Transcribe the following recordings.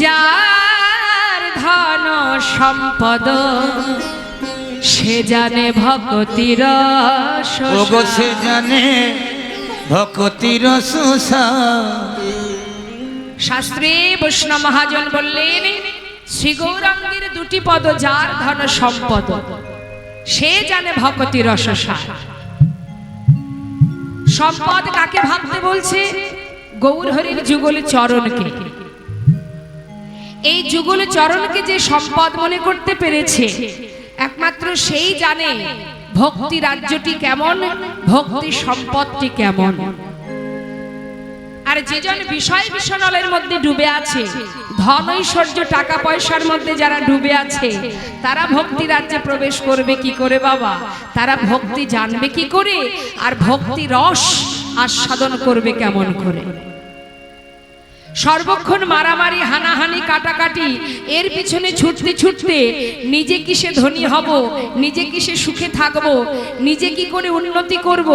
যার ধন সম্পদ সে জানে ভক্তির ওগো সে জানে ভক্তির শাস্ত্রী বৈষ্ণব মহাজন বললেন শ্রী গৌরাঙ্গের দুটি পদ যার ধন সম্পদ সে জানে ভক্তি রসসার। সম্পদ কাকে ভাবতে বলছে? গৌর হরির যুগল চরণকে। এই যুগল চরণকে যে সম্পদ মনে করতে পেরেছে একমাত্র সেই জানে ভক্তি রাজ্যটি কেমন, ভক্তি সম্পদটি কেমন। আর যেজন বিষয় বিষণলের মধ্যে ডুবে আছে, ধন ঐশ্বর্য টাকা পয়সার মধ্যে যারা ডুবে আছে, তারা ভক্তি রাজ্যে প্রবেশ করবে কি করে বাবা? তারা ভক্তি জানবে কি করে? আর ভক্তি রস আস্বাদন করবে কেমন করে? সর্বক্ষণ মারামারি হানাহানি কাটাকাটি এর পিছনে ছুটতে ছুটতে নিজে কিসে ধনী হব, নিজে কিসে সুখে থাকব, নিজে কি করে উন্নতি করব,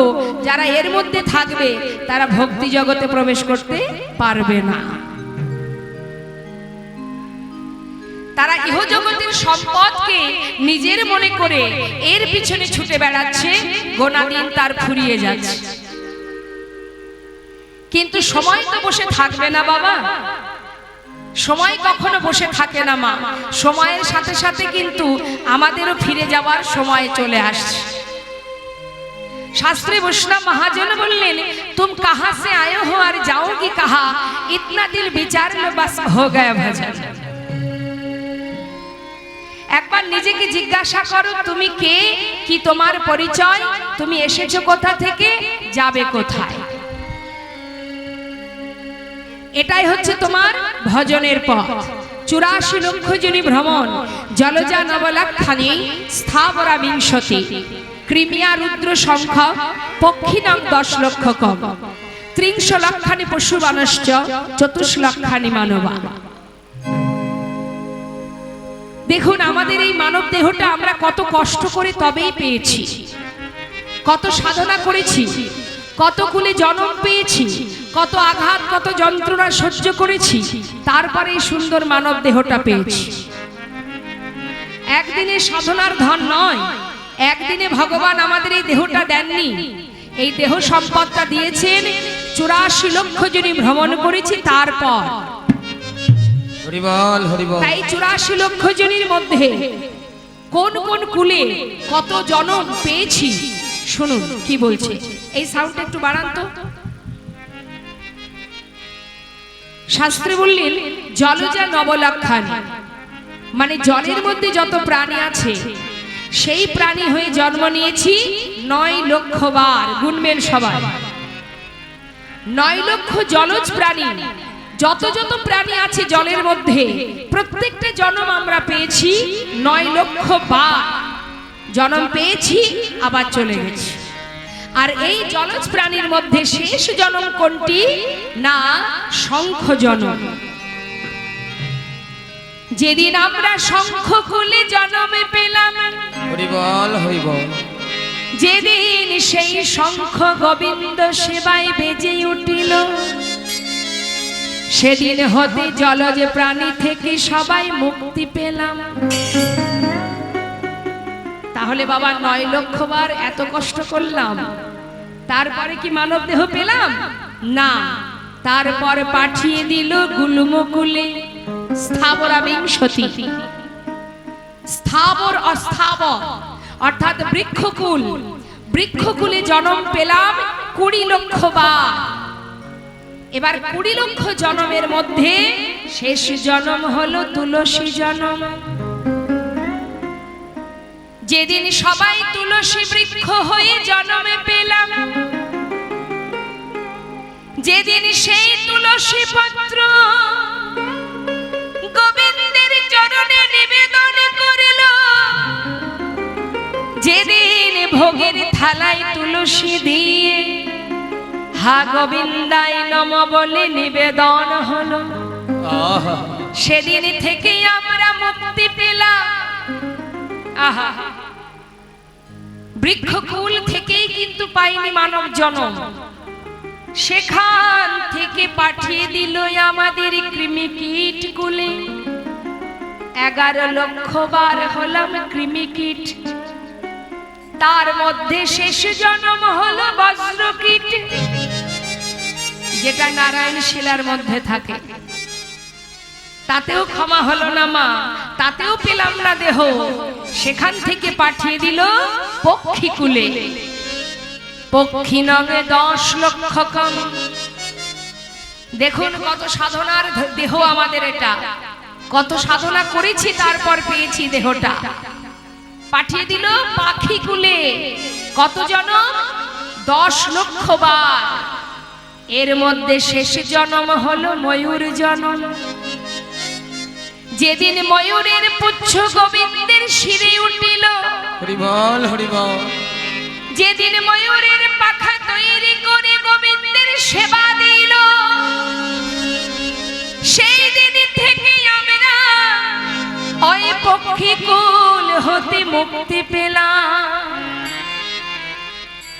যারা এর মধ্যে থাকবে তারা ভক্তি জগতে প্রবেশ করতে পারবে না। তারা ইহজগতের সম্পদকে নিজের মনে করে এর পিছনে ছুটে বেড়াচ্ছে, গোনা দিন তার ফুরিয়ে যাচ্ছে। কিন্তু সময় তো বসে থাকবে না বাবা, সময় কখনো বসে থাকে না মা। সময়ের সাথে সাথে কিন্তু আমাদেরও ফিরে যাওয়ার সময় চলে আসছে। शास्त्री वैष्णव महाजन बोललेन तुम कहां से आए हो और जाओगी कहां, इतना दिल विचार में बस हो गया भजन। একবার নিজেকে জিজ্ঞাসা করো তুমি কে, কি তোমার পরিচয়, তুমি এসেছো কোথা থেকে, যাবে কোথায়। এটাই হচ্ছে তোমার ভজনের পথ। 84 লক্ষ জনি ভ্রমণ, জলজা নবলাক্ষানি স্থাবরা বিংশতি, ক্রিমিয়া রুদ্র সংখ্যা পক্ষিণং 10 লক্ষ কম, 30 লক্ষানি পশুবানশ্চ 24 লক্ষানি মানবা। দেখুন আমাদের এই মানব দেহটা আমরা কত কষ্ট করে তবেই পেয়েছি, কত সাধনা করেছি, কত কুলে জন্ম পেয়েছি, কত আঘাত কত যন্ত্রণা সহ্য করেছি, তারপরে এই সুন্দর মানব দেহটা পেয়েছি। একদিনে সাধনার ধন নয়, একদিনে ভগবান আমাদের এই দেহটা দেননি, এই দেহ সম্পদটা দিয়েছেন 84 লক্ষ জনি ভ্রমণ করেছি তারপর। হরিবল হরিবল। তাই 84 লক্ষ জনের মধ্যে কোন কোন কুলে কত জনম পেয়েছি শুনুন কি বলছে। এই সাউন্ডটা একটু বাড়ান তো। শাস্ত্রে বললেন জলজা নবলাক্ষানি, মানে জলের মধ্যে যত প্রাণী আছে সেই প্রাণী হয়ে জন্ম নিয়েছি 9 লক্ষ বার। গুনবেন সবাই, 9 লক্ষ জলজ প্রাণী, যত যত প্রাণী আছে জলের মধ্যে প্রত্যেকটা জন্ম আমরা পেয়েছি 9 লক্ষ বার জন্ম পেয়েছি, আবার চলে গেছি। আর এই জলজ প্রাণীর মধ্যে শেষ জন্ম কোনটি না, শঙ্খ জন্ম। যেদিন আমরা শঙ্খ কুলে জন্মে পেলাম, হরিবল হরিবল, যেদিন সেই শঙ্খ গোবিন্দ সেবায় বেজে উঠিল, সেদিন হতে জলজ প্রাণী থেকে সবাই মুক্তি পেলাম। তাহলে বাবা 9 লক্ষ বার এত কষ্ট করলাম, তারপরে কি মানব দেহ পেলাম না, তারপর পাঠিয়ে দিল গুল্মকুলে স্থাবরা বিংশতি। স্থাবর অস্থাবর অর্থাৎ বৃক্ষকুল, বৃক্ষকুলে জন্ম পেলাম 20 লক্ষ বার। এবার 20 লক্ষ জন্মের মধ্যে শেষ জন্ম হলো তুলসী জন্ম। যেদিন সবাই তুলসী বৃক্ষ হয়ে জন্মে পেলাম, যেদিন সেই তুলসী পত্র গোবিন্দের চরণে নিবেদন করিল, যেদিন ভোগের থালায় তুলসী দিয়ে হা গোবিন্দায় নম বলে নিবেদন হলো, সেদিন থেকেই আমরা মুক্তি পেলাম। আহা, বৃক্ষকুল থেকেই কিন্তু পাইনি মানব জন্ম, সেখান থেকে পাঠিয়ে দিল আমাদের কৃমি কীট কুলে। 11 লক্ষ বার হলাম কৃমিকীট, তার মধ্যে শেষ জন্ম হলো বজ্রকীট, যেটা নারায়ণ শিলার মধ্যে থাকে। তাতেও ক্ষমা হলো না মা, তাতেও পেলাম না দেহ, সেখান থেকে পাঠিয়ে দিল পক্ষী কুলে। পক্ষী নগে 10 লক্ষ কম। দেখুন কত সাধনার দেহ আমাদের এটা, কত সাধনা করেছি তারপর পেয়েছি দেহটা। পাঠিয়ে দিল পাখি কুলে। কত জনম? 10 লক্ষ বার। এর মধ্যে শেষ জন্ম হলো ময়ূর জন্ম। যেদিন ময়ূরের পুচ্ছ গোবিন্দের শিরে উঠিল, হরি বল হরি বল। যেদিন ময়ূরের পাখা তৈরি করে গোবিন্দের সেবা দিল, সেই দিন থেকে আমরা ওই পক্ষী কুল হতে মুক্তি পেলাম।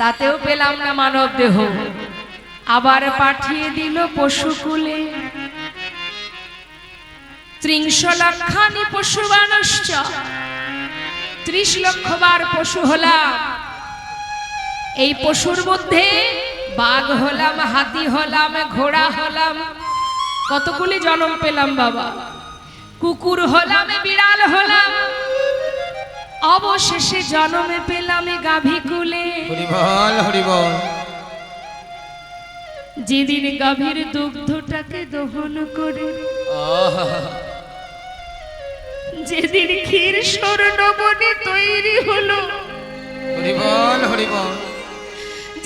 তাতেও পেলাম না মানব দেহ, আবার পাঠিয়ে দিল পশুকুলে। 30 লক্ষানি পশু মানুষ্য। 30 লক্ষ বার পশু হলাম। এই পশুর মধ্যে বাঘ হলাম, হাতি হলাম, ঘোড়া হলাম, কতগুলি জন্ম পেলাম বাবা। কুকুর হলাম, বিড়াল হলাম, অবশেষে জন্মে পেলাম গাভী কুলে। হরি বল হরি বল। যেদিন গাভীর দুগ্ধটাকে দহন করে, যেদিন ক্ষীর স্বর্ণবনে তৈরি হলো, হরি বল হরি বল।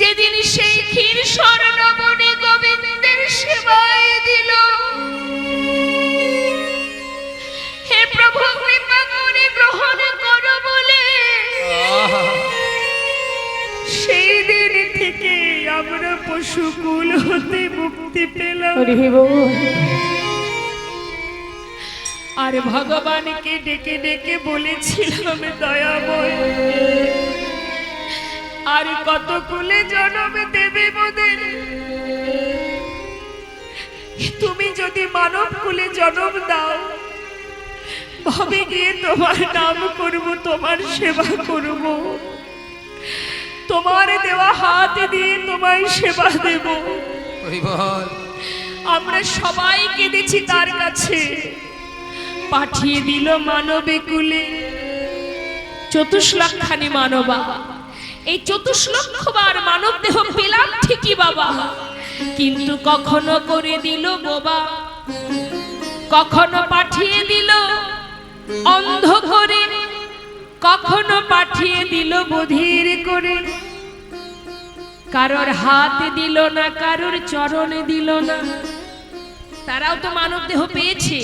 যেদিন সেই ক্ষীর স্বর্ণবনে গোবিন্দের সেবায় দিল, হে প্রভু কৃপা করে গ্রহণ করো বলে, সেই দিন থেকে আমরা পশুকুল হতে মুক্তি পেলাম। আর ভগবানকে ডেকে ডেকে বলেছিলাম, দয়াময় আর কত কুলে জন্ম দেবে মোদের? তুমি যদি মানব কুলে জন্ম দাও, ভবে গিয়ে তোমার নাম করব, তোমার সেবা করব, তোমার দেওয়া হাত দিয়ে তোমায় সেবা দেব। হরি বল। আমরা সবাই কেঁদেছি তার কাছে। পাঠিয়ে দিল মানবে কুলে 24 লক্ষানি মানবা। এই 24 লক্ষ বার মানব দেহ পেলাম ঠিকই বাবা, কিন্তু কখনো করে দিল বোবা, কখনো পাঠিয়ে দিল অন্ধ করে, কখনো পাঠিয়ে দিল বধির করে। কারোর হাত দিল না, কারোর চরণ দিল না। তারাও তো মানব দেহ পেয়েছে,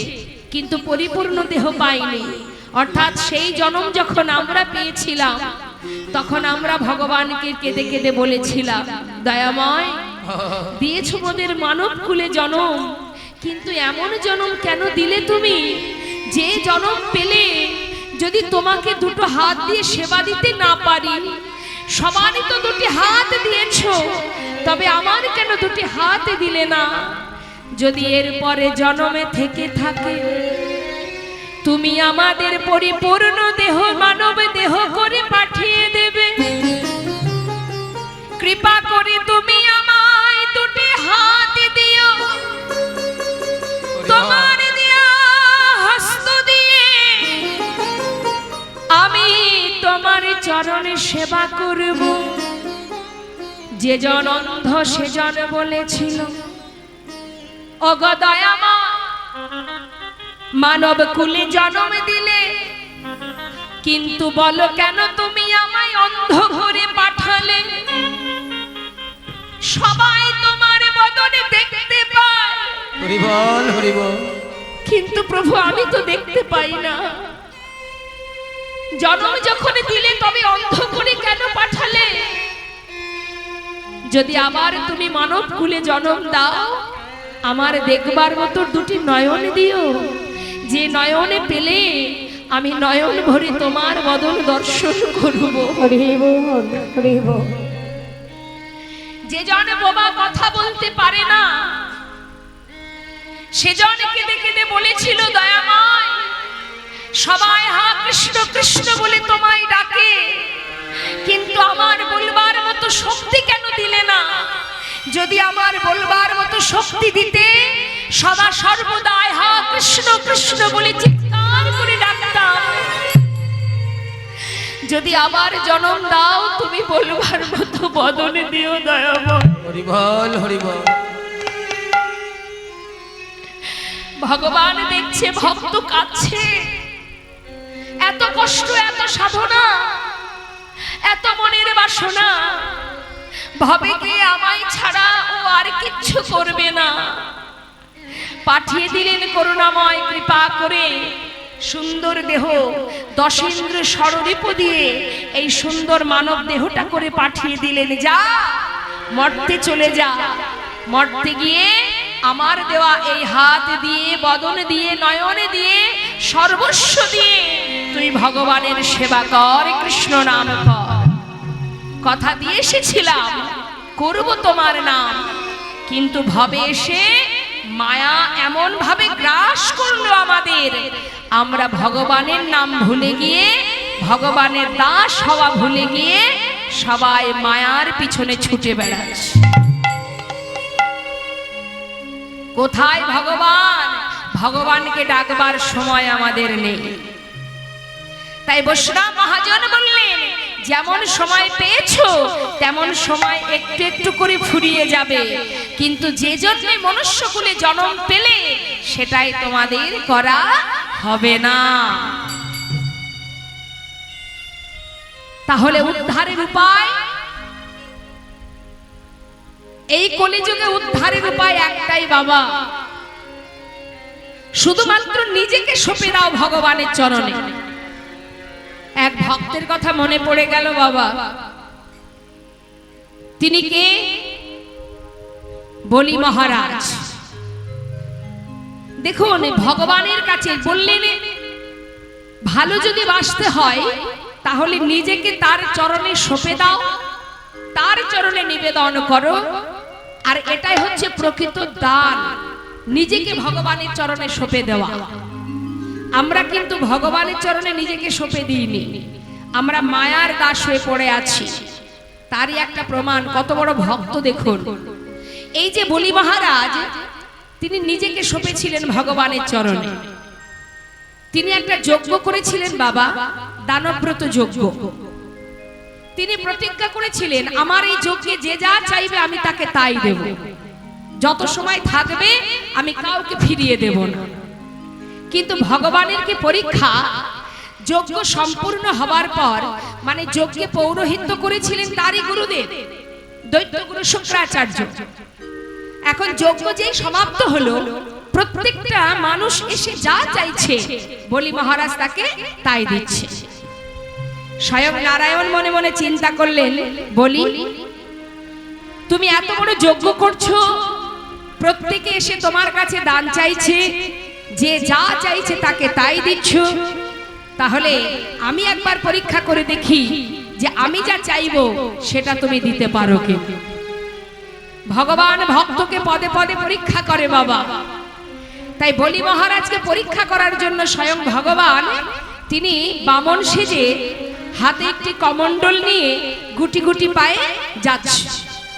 কিন্তু পরিপূর্ণ দেহ পাইনি। অর্থাৎ সেই জন্ম যখন আমরা পেয়েছিলাম, তখন আমরা ভগবানকে কেঁদে কেঁদে বলেছিলাম, দয়াময় দিয়েছো মোদের মানব কুলে জন্ম, কিন্তু এমন জন্ম কেন দিলে তুমি, যে জন্ম পেলে যদি তোমাকে দুটো হাত দিয়ে সেবা দিতে না পারি? সবারই তো দুটি হাত দিয়েছো, তবে আমার কেন দুটি হাত দিলে না? যদি এর পরে জন্মে থেকে থাকে, তুমি আমাদের পরিপূর্ণ দেহ মানব দেহ করে পাঠিয়ে দেবে। কৃপা করে তুমি আমায় দুটি হাত দিও, তোমার দেয়া হস্ত দিয়ে আমি তোমার চরণে সেবা করব। যে জন অন্ধ সে জন বলেছিল, ওগো দয়ামা মানব কুলে জন্ম দিলে, কিন্তু বলো কেন তুমি আমায় অন্ধ ঘরে পাঠালে? সবাই তোমার বদনে দেখতে পায়, হরি বল হরি বল। কিন্তু প্রভু আমি তো দেখতে পাই না। জন্ম যখন দিলে তবে অন্ধ করে কেন পাঠালে? যদি আবার তুমি মানব কুলে জন্ম দাও, আমার দেখবার মতো দুটি নয়ন দিও, যে নয়নে পেলে আমি নয়ন ভরে তোমার বদন দর্শন করব। যে জন বোবা কথা বলতে পারে না, সে জন কেঁদে কেঁদে বলেছিল, দয়াময় সবাই হা কৃষ্ণ কৃষ্ণ বলে তোমায় ডাকে, কিন্তু আমার বলবার মতো শক্তি কেন দিলে না? যদি আমার বলবার মতো শক্তি দিতে, সদা সর্বদা হা কৃষ্ণ কৃষ্ণ বলে চিৎকার করে ডাকতাম। যদি আবার জন্ম দাও, তুমি বলবার মতো বদনে দিও দয়াময়। হরি বল হরি বল। ভগবান দেখছে ভক্ত কাঁদছে, এত কষ্ট, এত সাধনা, এত মনের বাসনা, ভাবে কি আমায় ছাড়া ও আর কিচ্ছু করবে না। পাঠিয়ে দিলেন করুণাময় কৃপা করে সুন্দর দেহ, দশেন্দ্র স্বরূপ দিয়ে এই সুন্দর মানব দেহটা করে পাঠিয়ে দিলেন, যা মর্তে চলে যা। মর্তে গিয়ে আমার দেওয়া এই হাত দিয়ে, বদন দিয়ে, নয়ন দিয়ে, সর্বস্ব দিয়ে তুই ভগবানের সেবা কর, কৃষ্ণ নাম কর। কথা দিয়ে এসেছিলাম করব তোমার নাম, কিন্তু ভবে এসে মায়া এমন ভাবে গ্রাস করলো আমাদের, আমরা ভগবানের নাম ভুলে গিয়ে, ভগবানের দাস হওয়া ভুলে গিয়ে সবাই মায়ার পিছনে ছুটে বেড়াচ্ছে। কোথায় ভগবান? ভগবানকে ডাকবার সময় আমাদের নেই। তাই বৈষ্ণব মহাজন বললেন, যেমন সময় পেয়েছো তেমন সময় একটু একটু করে ফুরিয়ে যাবে, কিন্তু যে জন্য মনুষ্যকুলে জন্ম পেলে সেটাই তোমাদের করা হবে না। তাহলে উদ্ধারের উপায়, এই কলিযুগে উদ্ধারের উপায় একটাই বাবা, শুধুমাত্র নিজেকে সঁপে দাও ভগবানের চরণে। এক ভক্তের কথা মনে পড়ে গেল বাবা। তিনি কে? বলি মহারাজ। দেখুন, ভগবানের কাছে বললেন, ভালো যদি বাঁচতে হয় তাহলে নিজেকে তার চরণে সঁপে দাও, তার চরণে নিবেদন করো। আর এটাই হচ্ছে প্রকৃত দান, নিজেকে ভগবানের চরণে সঁপে দেওয়া। আমরা কিন্তু ভগবানের চরণে নিজেকে সঁপে দিইনি, আমরা মায়ার দাস হয়ে পড়ে আছি। তারই একটা প্রমাণ, কত বড় ভক্ত দেখুন। এই যে বলি মহারাজ, তিনি নিজেকে সঁপেছিলেন ভগবানের চরণে। তিনি একটা যজ্ঞ করেছিলেন বাবা, দানব্রত যজ্ঞ। তিনি প্রতিজ্ঞা করেছিলেন, আমার এই যজ্ঞে যে যা চাইবে আমি তাকে তাই দেব, যত সময় থাকবে আমি কাউকে ফিরিয়ে দেব না। কিন্তু ভগবানের কি পরীক্ষা, যজ্ঞ সম্পূর্ণ হবার পর, মানে যজ্ঞে পৌরোহিত্য করেছিলেন তারই গুরুদেব দৈত্যগুরু শুক্রাচার্য। এখন যজ্ঞ যেই সমাপ্ত হলো, প্রত্যেকটা মানুষ এসে যা চাইছে বলি মহারাজ তাকে তাই দিচ্ছে। স্বয়ং নারায়ণ মনে মনে চিন্তা করলেন, বলি তুমি এত বড় যজ্ঞ করছো, প্রত্যেকে এসে তোমার কাছে দান চাইছে, যে যা চাইছে তাকে তাই দিচ্ছ, তাহলে আমি একবার পরীক্ষা করে দেখি যে আমি যা চাইবো সেটা তুমি দিতে পারো কি। ভগবান ভক্তকে পদে পদে পরীক্ষা করে বাবা। তাই বলি মহারাজকে পরীক্ষা করার জন্য স্বয়ং ভগবান তিনি বামন সেজে হাতে একটি কমণ্ডল নিয়ে গুটি গুটি পায়ে যাচ্ছে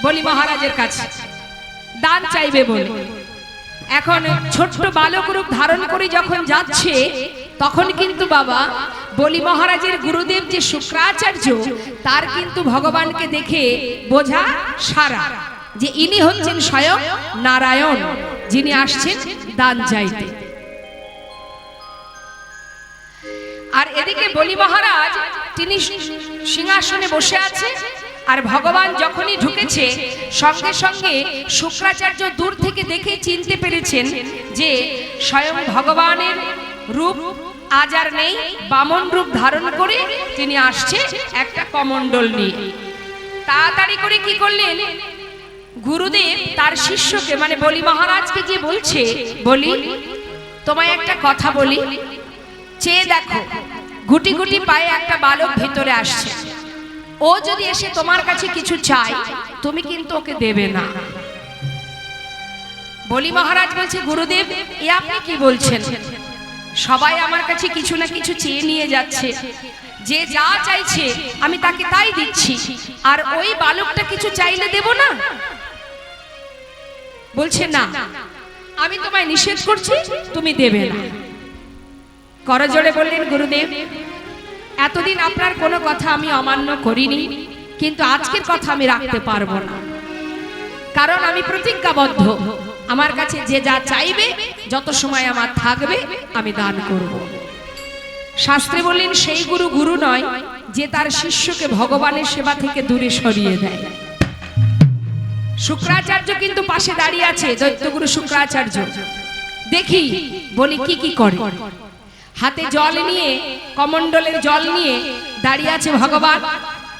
বলি মহারাজের কাছে, দান চাইবে বলে। এখন ছোট্ট বালক রূপ ধারণ করে যখন যাচ্ছে, তখন কিন্তু বাবা বলি মহারাজের গুরুদেব যে শুক্রাচার্য, তার কিন্তু ভগবানকে দেখে বোঝা সারা যে ইনি হচ্ছেন স্বয়ং নারায়ণ, যিনি আসছেন দান চাইতে। আর এদিকে বলি মহারাজ তিনি সিংহাসনে বসে আছে, আর ভগবান যখনই ঢুকেছে সঙ্গে সঙ্গে শুক্রাচার্য দূর থেকে দেখে চিনতে পেরেছেন যে স্বয়ং ভগবানের রূপ আজ আর নেই, বামন রূপ ধারণ করে তিনি আসছে একটা কমণ্ডল নিয়ে। তাড়াতাড়ি করে কি করলেন, গুরুদেব তার শিষ্যকে মানে বলি মহারাজকে গিয়ে বলছে, বলি তোমায় একটা কথা বলি, চেয়ে দেখো গুটি গুটি পায়ে একটা বালক ভিতরে আসছে, ও যদি এসে তোমার কাছে কিছু চায় তুমি কিন্তু ওকে দেবে না। বলি মহারাজ বলছে, গুরুদেব এ আপনি কি বলছেন? সবাই আমার কাছে কিছু না কিছু চেয়ে নিয়ে যাচ্ছে, যে যা চাইছে আমি তাকে তাই দিচ্ছি, আর ওই বালকটা কিছু চাইলে দেব না? বলছে না, আমি তোমায় নিষেধ করছি, তুমি দেবে না। করজোড়ে বললেন, গুরুদেব, এতদিন আপনার কোনো কথা আমি অমান্য করিনি, কিন্তু আজকের কথা আমি রাখতে পারবো না, কারণ আমি প্রতিজ্ঞাবদ্ধ, আমার কাছে যে যা চাইবে, যত সময় আমার থাকবে, আমি দান করব। শাস্ত্রে বললেন, সেই গুরু গুরু নয় যে তার শিষ্যকে ভগবানের সেবা থেকে দূরে সরিয়ে দেয়। শুক্রাচার্য কিন্তু পাশে দাঁড়িয়ে আছে, দৈত্যগুরু শুক্রাচার্য। দেখি বলি কি কি করে। হাতে জল নিয়ে, কমণ্ডলের জল নিয়ে দাঁড়িয়ে আছে ভগবান।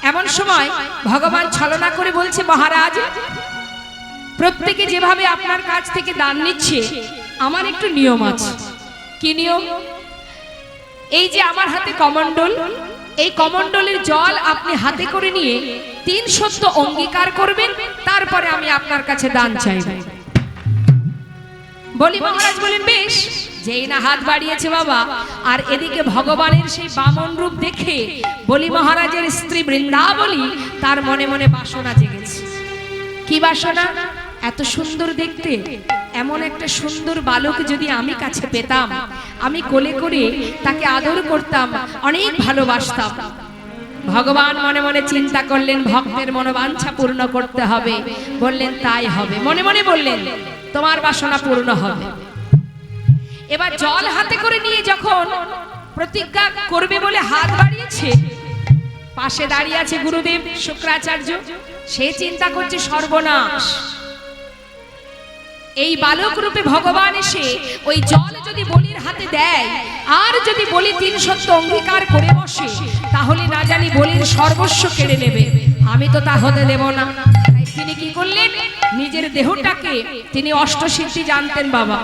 এমন সময় ভগবান ছলনা করে বলছে, মহারাজ, প্রত্যেকে যেভাবে আপনার কাছ থেকে দান নিচ্ছে, আমার একটু নিয়ম আছে। কি নিয়ম? এই যে আমার হাতে কমণ্ডল, এই কমণ্ডলের জল আপনি হাতে করে নিয়ে 3 সত্য অঙ্গীকার করবেন, তারপরে আমি আপনার কাছে দান চাইব। বলি মহারাজ বলেন, বেশ। যেই না হাত বাড়িয়েছে বাবা, আর এদিকে ভগবানের সেই বামন রূপ দেখে বলি মহারাজের স্ত্রী বৃন্দাবলী, তার মনে মনে বাসনা জেগেছে। কি বাসনা? এত সুন্দর দেখতে এমন একটা সুন্দর বালক যদি আমি কাছে পেতাম, আমি কোলে করে তাকে আদর করতাম, অনেক ভালোবাসতাম। ভগবান মনে মনে চিন্তা করলেন, ভক্তের মনোবাঞ্ছা পূর্ণ করতে হবে। বললেন, তাই হবে। মনে মনে বললেন, তোমার বাসনা পূর্ণ হবে। এবার জল হাতে করে নিয়ে যখন প্রতিজ্ঞা করবে বলে হাত বাড়িয়েছে, পাশে দাঁড়িয়ে আছে গুরুদেব শুক্রাচার্য। সে চিন্তা করছে, সর্বনাশ, এই বালক রূপে ভগবান এসে ওই জল যদি বলির হাতে দেয়, আর যদি বলি 3 সত্য অঙ্গীকার করে বসে, তাহলে না জানি বলির সর্বস্ব কেড়ে নেবে। আমি তো তা হতে দেব না। তাই তিনি কি করলেন, নিজের দেহটাকে, তিনি অষ্টসিদ্ধি জানতেন বাবা,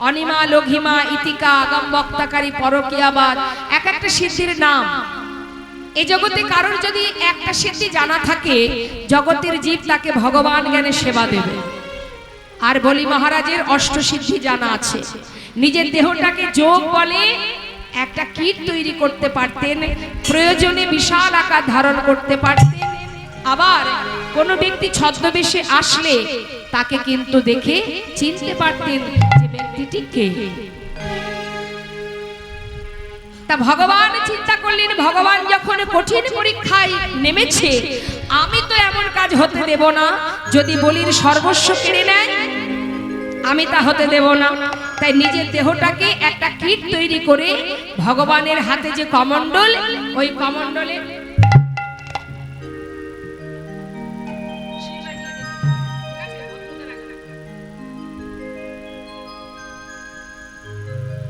অনিমা, লঘিমা, ইতিকা, আগম বক্তাকারী, পরকীয়াবাদ, এক একটা সিদ্ধির নাম। এই জগতে কারোর যদি একটা সিদ্ধি জানা থাকে, জগতের জীব তাকে ভগবান জ্ঞানে সেবা দেবে। আর বলি মহারাজের অষ্টসিদ্ধি জানা আছে। নিজের দেহটাকে যোগ বলে একটা কীট তৈরি করতে পারতেন, প্রয়োজনে বিশাল আকার ধারণ করতে পারতেন। আবার কোনো ব্যক্তি ছদ্মবেশে আসলে তাকে কিন্তু দেখে চিনতে পারতেন যে ব্যক্তিটি কে। তা ভগবান চিন্তা করলেন, ভগবান যখন কঠিন পরীক্ষায় নেমেছে, আমি তো এমন কাজ হতে দেব না, যদি বলির সর্বস্ব কেড়ে নেয়, আমি তা হতে দেব না। তাই নিজের দেহটাকে একটা কীট তৈরি করে ভগবানের হাতে যে কমণ্ডল, ওই কমণ্ডলে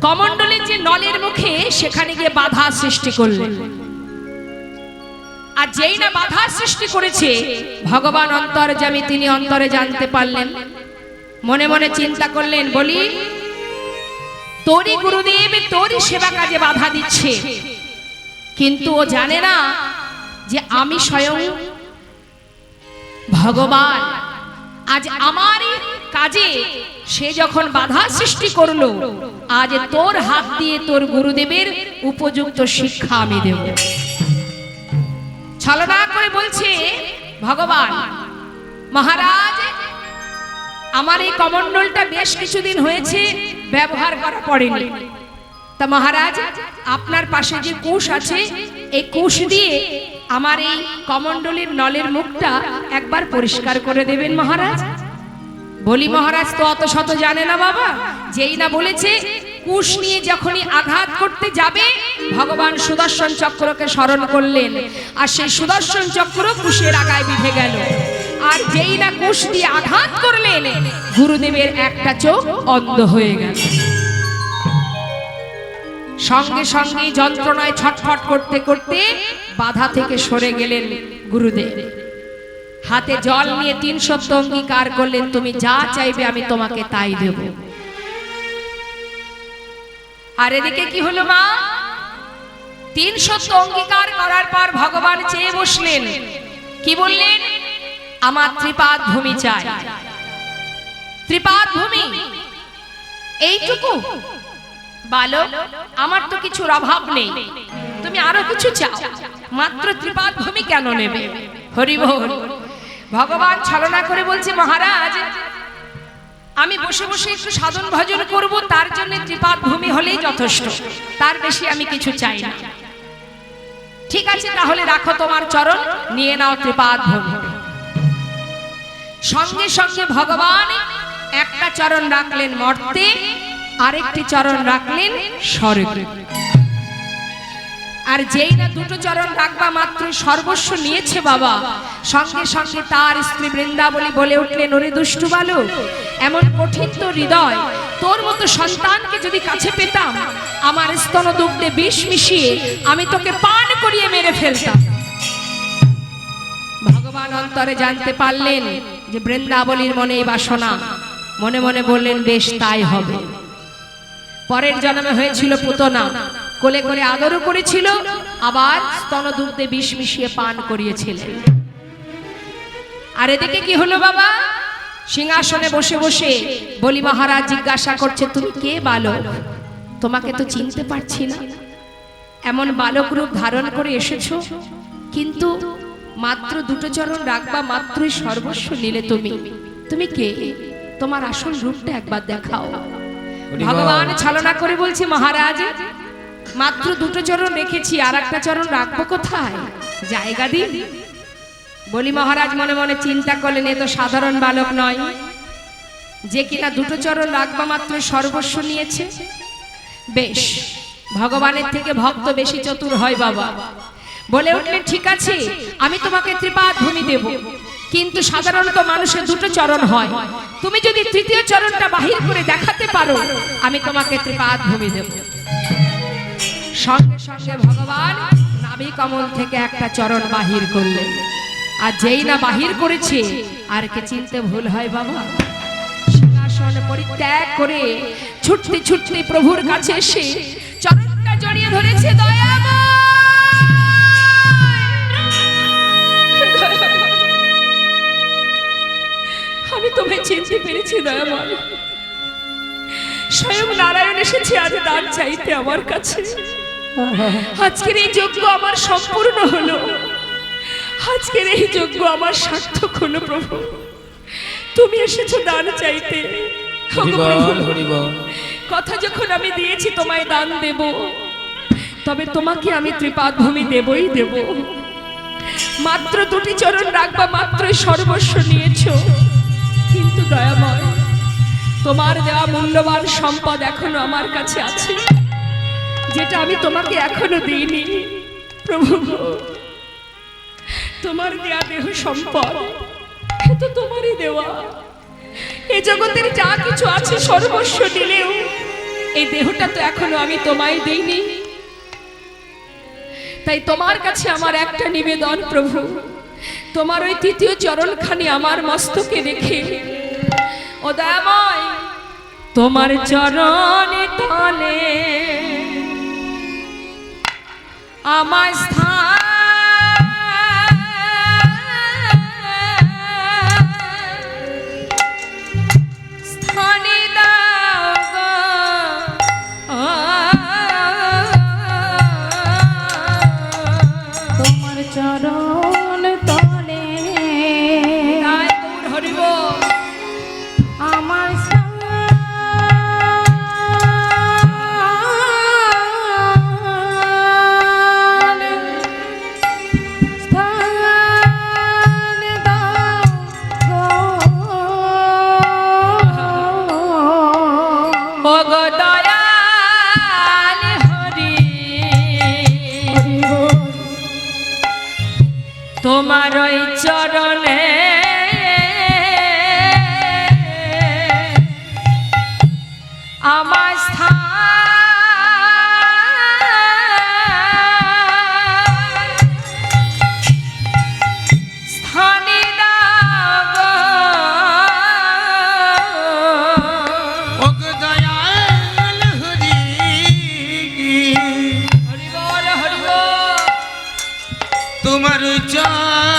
কমণ্ডলের যে নলের মুখে, সেখানে গিয়ে বাধা সৃষ্টি করলেন। আর যেই না বাধা সৃষ্টি করেছে, ভগবান অন্তর্যামী, তিনি অন্তরে জানতে পারলেন। মনে মনে চিন্তা করলেন, বলি তোরই গুরুদেব তোরই সেবা কাজে বাধা দিচ্ছে, কিন্তু ও জানে না যে আমি স্বয়ং ভগবান। আজ আমারই কাজে সে যখন বাধা সৃষ্টি করলো, আজ তোর হাত দিয়ে তোর গুরুদেবের উপযুক্ত শিক্ষা আমি দেব। ছলনা করে বলছে ভগবান, মহারাজ, আমার এই কমণ্ডলটা বেশ কিছুদিন হয়েছে ব্যবহার করা পড়েনি। তা মহারাজ, আপনার পাশে যে কুশ আছে, এই কুশ দিয়ে আমার এই কমণ্ডলের নলের মুখটা একবার পরিষ্কার করে দেবেন মহারাজ। বলি মহারাজ তো অত শত জানে না বাবা। যেই না বলেছে, কুশ নিয়ে যখনই আঘাত করতে যাবে, ভগবান সুদর্শন চক্রকে স্মরণ করলেন, আর সেই সুদর্শন চক্র কুশের আগায় বিঁধে গেল। আর যেই না কুশ দিয়ে আঘাত করলেন, গুরুদেবের একটা চোখ অন্ধ হয়ে গেল। সঙ্গে সঙ্গে যন্ত্রণায় ছটফট করতে করতে বাধা থেকে সরে গেলেন গুরুদেব। হাতে জল নিয়ে 3 সত্য অঙ্গীকার করলেন, তুমি যা চাইবে আমি তোমাকে তাই দেব। আর এদিকে কি হলো মা? 3 সত্য অঙ্গীকার করার পর ভগবান চেয়ে বসলেন। কি বললেন? আমার ত্রিপাদ ভূমি চাই। ত্রিপাদ ভূমি এইটুকু? বালক, আমার তো কিছুর অভাব নেই, তুমি আরো কিছু চাও, মাত্র ত্রিপাদ ভূমি কেন নেবে? হরি বল। ভগবান ছলনা করে বলছে, মহারাজ আমি বসে বসে একটু সাধন ভজন করব, তার জন্য ত্রিপাদ ভূমি হলেই যথেষ্ট, তার বেশি আমি কিছু চাই না। ঠিক আছে, তাহলে রাখো তোমার চরণ, নিয়ে নাও ত্রিপাদ ভূমি। সঙ্গে সঙ্গে ভগবান একটা চরণ রাখলেন মর্তে, আরেকটি চরণ রাখলেন স্বর্গে। আর যেই না দুটো চরণ রাখবা মাত্র সর্বস্ব নিয়েছে বাবা, সঙ্গে সঙ্গে তার স্ত্রী বৃন্দাবলী বলে উঠলেন, ওরে দুষ্টু বালক, এমন কঠিন তো হৃদয়, তোর মতো সন্তানকে যদি কাছে পেতাম, আমার স্তন দুগ্ধে বিষ মিশিয়ে আমি তোকে পান করিয়ে মেরে ফেলতাম। ভগবান অন্তরে জানতে পারলেন যে বৃন্দাবলীর মনে এই বাসনা, মনে মনে বললেন, বেশ তাই হবে। পরের জন্মে হয়েছিল পুতনা, কোলে করে আদরও করেছিল, আবার স্তন দুগ্ধে বিষ মিশিয়ে পান করিয়েছিলেন। আর এদিকে কি হলো বাবা? সিংহাসনে বসে বসে বলি মহারাজ জিজ্ঞাসা করছে, তুমি কে বালক? তোমাকে তো চিনতে পারছি না, এমন বালক রূপ ধারণ করে এসেছো, কিন্তু মাত্র দুটো চরণ রাখবা মাত্রই সর্বস্ব নিলে তুমি, তুমি কে? তোমার আসল রূপটা একবার দেখাও। ভগবান ছলনা করে বলছে, মহারাজ মাত্র দুটো চরণ রেখেছি, আর একটা চরণ রাখবো কোথায়? জায়গা দিন। বলি মহারাজ মনে মনে চিন্তা করলেন, এ তো সাধারণ বালক নয়, যে কিনা দুটো চরণ রাখবা মাত্র সর্বস্ব নিয়েছে। বেশ, ভগবানের থেকে ভক্ত বেশি চতুর হয় বাবা। বলে উঠলেন, ঠিক আছে, আমি তোমাকে ত্রিপাদ ভূমি দেব, কিন্তু সাধারণত মানুষের দুটো চরণ হয়, তুমি যদি তৃতীয় চরণটা বাহির করে দেখাতে পারো, আমি তোমাকে ত্রিপাদ ভূমি দেব। সঙ্গে সঙ্গে ভগবান নাভি কমল থেকে একটা চরণ বাহির করলেন, আর যেই না বাহির করেছে, আর কে চিনতে ভুল হয় বাবা? সিংহাসন পরিত্যাগ করে ছুটতে ছুটতে প্রভুর কাছে এসে চরণটা জড়িয়ে ধরেছে, দয়াময় আমি তোমায় চিনতে পেরেছি দয়াময়, স্বয়ং নারায়ণ এসেছে আজ দান চাইতে আমার কাছে। আজকের এই যজ্ঞ আমার সম্পূর্ণ হলো, আজকের এই যজ্ঞ আমার সার্থক হলো প্রভু, তুমি এসেছো দান চাইতে। কথা যখন আমি দিয়েছি তোমায় দান দেব, তবে তোমাকে আমি ত্রিপাদ ভূমি দেবই দেব। মাত্র দুটি চরণ রাখবা মাত্রই সর্বস্ব নিয়েছো, কিন্তু দয়াময় তোমার দেওয়া মূল্যবান সম্পদ এখনো আমার কাছে আছে, যেটা আমি তোমাকে এখনো দিইনি। প্রভু, তোমার দেয়া দেহ সম্পদ তো তোমারই দেওয়া, এই জগতের যা কিছু আছে সর্বস্ব দিলেও এই দেহটা তো এখনো আমি তোমায় দিইনি। তাই তোমার কাছে আমার একটা নিবেদন প্রভু, তোমার ওই তৃতীয় চরণখানি আমার মস্তকে রেখে, ও দয়াময় তোমার চরণে তলে আমার স্থানে দাও গো, তোমার চরণ তলে হরিব আমার তোমার ওই চরণে আমার স্থানে দাও গো, ওগো দয়াল হরি, হরি বল হরি বল। তোমার চরণে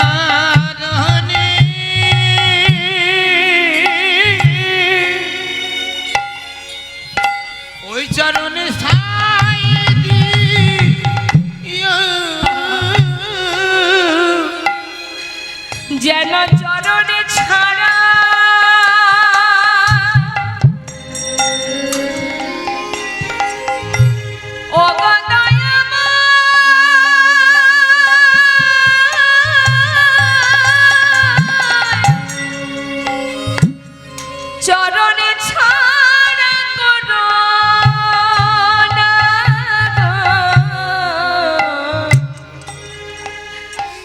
ওই চরণে ছাই দিও যেন চরণে ছাড়া ও গো দয়াময়, চরণে ছাড়া কোনো না গো,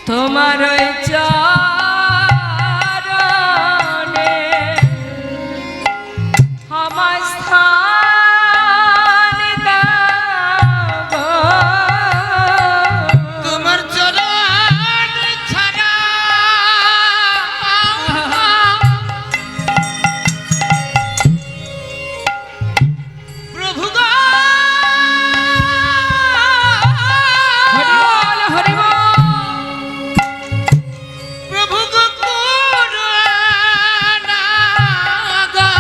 তোমার ওই চরণে আমার স্থান দাও গো। তোমার চরণ ছাড়া প্রভু গো হরি বল, হরি বল। প্রভু গো করুণা গো।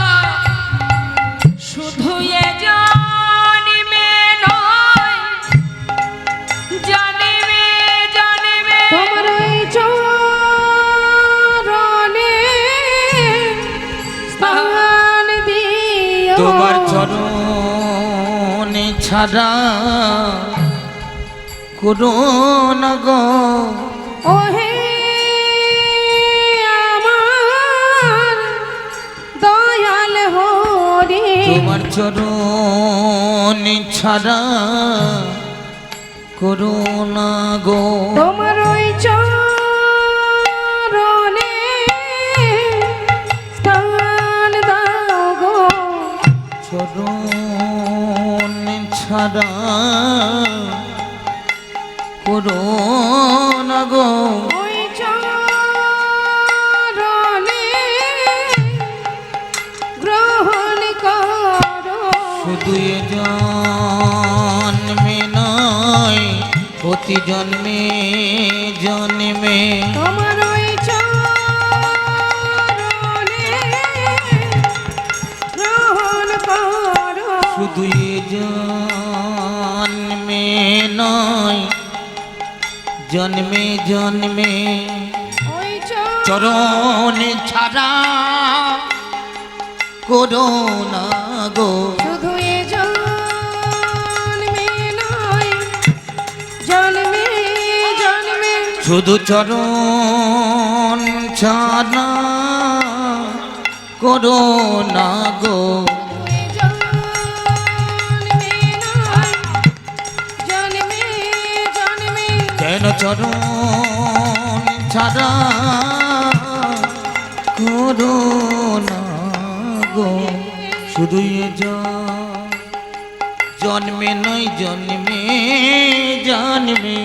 শুধু এ জন্মে নয়, জন্মে জন্মে তোমার ওই চরণে স্থান দিও। তোমার চরণে ছাড়া করুণা গো। ওহে আমার দয়াল হরি, তোমার চরণে ছাড়া করুণা গো। তোমার ওই চরণে স্থান দাও গো। চরণে ছাড়া করুণা গো। ওই চরণে গ্রহণ করো। শুধু এ জন্মে নয়, প্রতি জন্মে জন্মে তোমার ওই চরণে গ্রহণ করো। শুধু এ জন্মে নয়, জন্মে জন্মে ওই চরণে ছাড়া করুণা গো। শুধু এ জন্মে নয়, জন্মে জন্মে শুধু চরণ ছাড়া করুণা গো। এ জন্মে নয়, জন্মে জন্মে কেন চরণ ছাড়া করুণা গো। শুধু এ জন্মে নয়, জন্মে জন্মে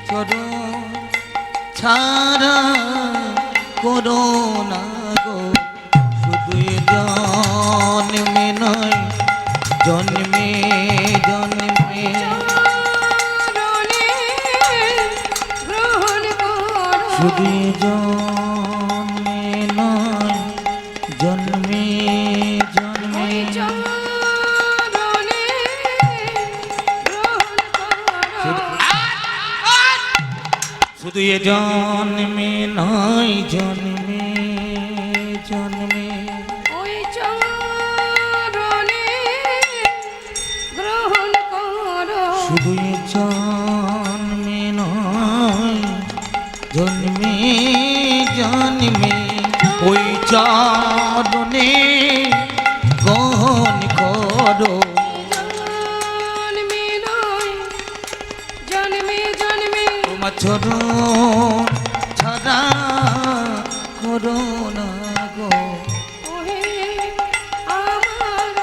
চরণ ছাড়া করুণা গো। শুধু এ জন্মে নয়, জন্মে জন্মে চরণে গ্রহণ করো। শুধু এ জন্মে নয়, জন্মে জন্মে ওই চরণে গ্রহণ করো। শুধু এ জন্মে নয়, জন্মে জন্মে ওই চরণে গ্রহণ করো। শুধু এ জন্মে নয়, জন্মে জন্মে ওই চরণে গ্রহণ করো। জন্মে নয়, জন্মে জন্মে তোমার চরণ ছাড়া করুণা গো। ওহে আমার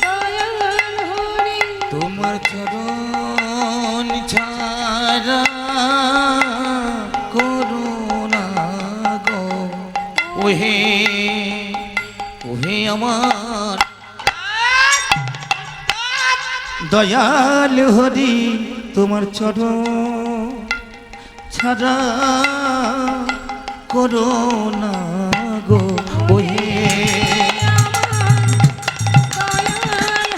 দয়াল হরি, তোমার চরণ ছাড়া করুণা গো। ওহে ওহে আমার দয়াল হরি, তোমার চরণ ছাড়া করুণা গো। ওহে দয়াল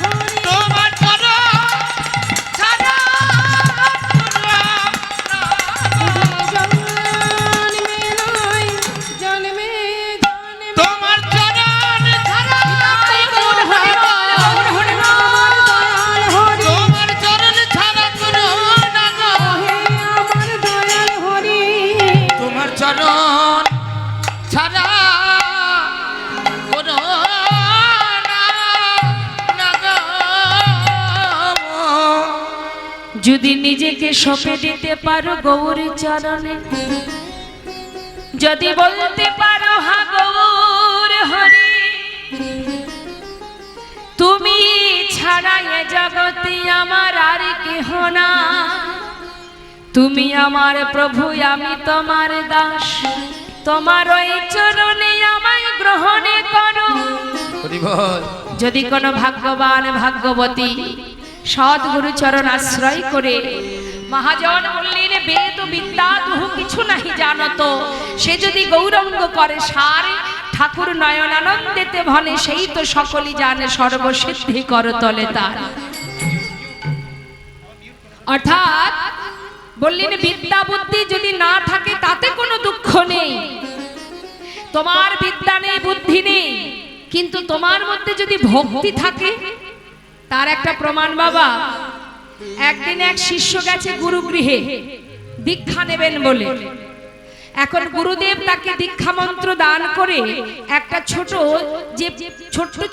যদি নিজেকে সঁপে দিতে পারো গৌর চরণে, যদি বলতে পারো হা গৌর হরি, তুমি ছাড়া এ জগতে আমার আর কেহ না, তুমি আমার প্রভু আমি তোমার দাস, তোমার ওই চরণে আমায় গ্রহণে করো। হরি বল। যদি কোনো ভাগ্যবান ভাগ্যবতী সদ্গুরু চরণ আশ্রয় করে, মহাজন বললেন বেদ বিদ্যা দুহু কিছু নাহি জানত, সে যদি গৌরঙ্গ করে সার, ঠাকুর নয়ন আনন্দেতে ভনে, সেই তো সকলই জানে সর্বসিদ্ধি কর তলে তার। অর্থাৎ বললেন বিদ্যা বুদ্ধি যদি না থাকে তাতে কোনো দুঃখ নেই, তোমার বিদ্যা নেই বুদ্ধি নেই, কিন্তু তোমার মধ্যে যদি ভক্তি থাকে তার একটা প্রমাণ। বাবা একদিন এক শিষ্য গেছে গুরুগৃহে দীক্ষা নেবেন বলে, এখন গুরুদেব তাকে দীক্ষা মন্ত্র দান করে একটা ছোট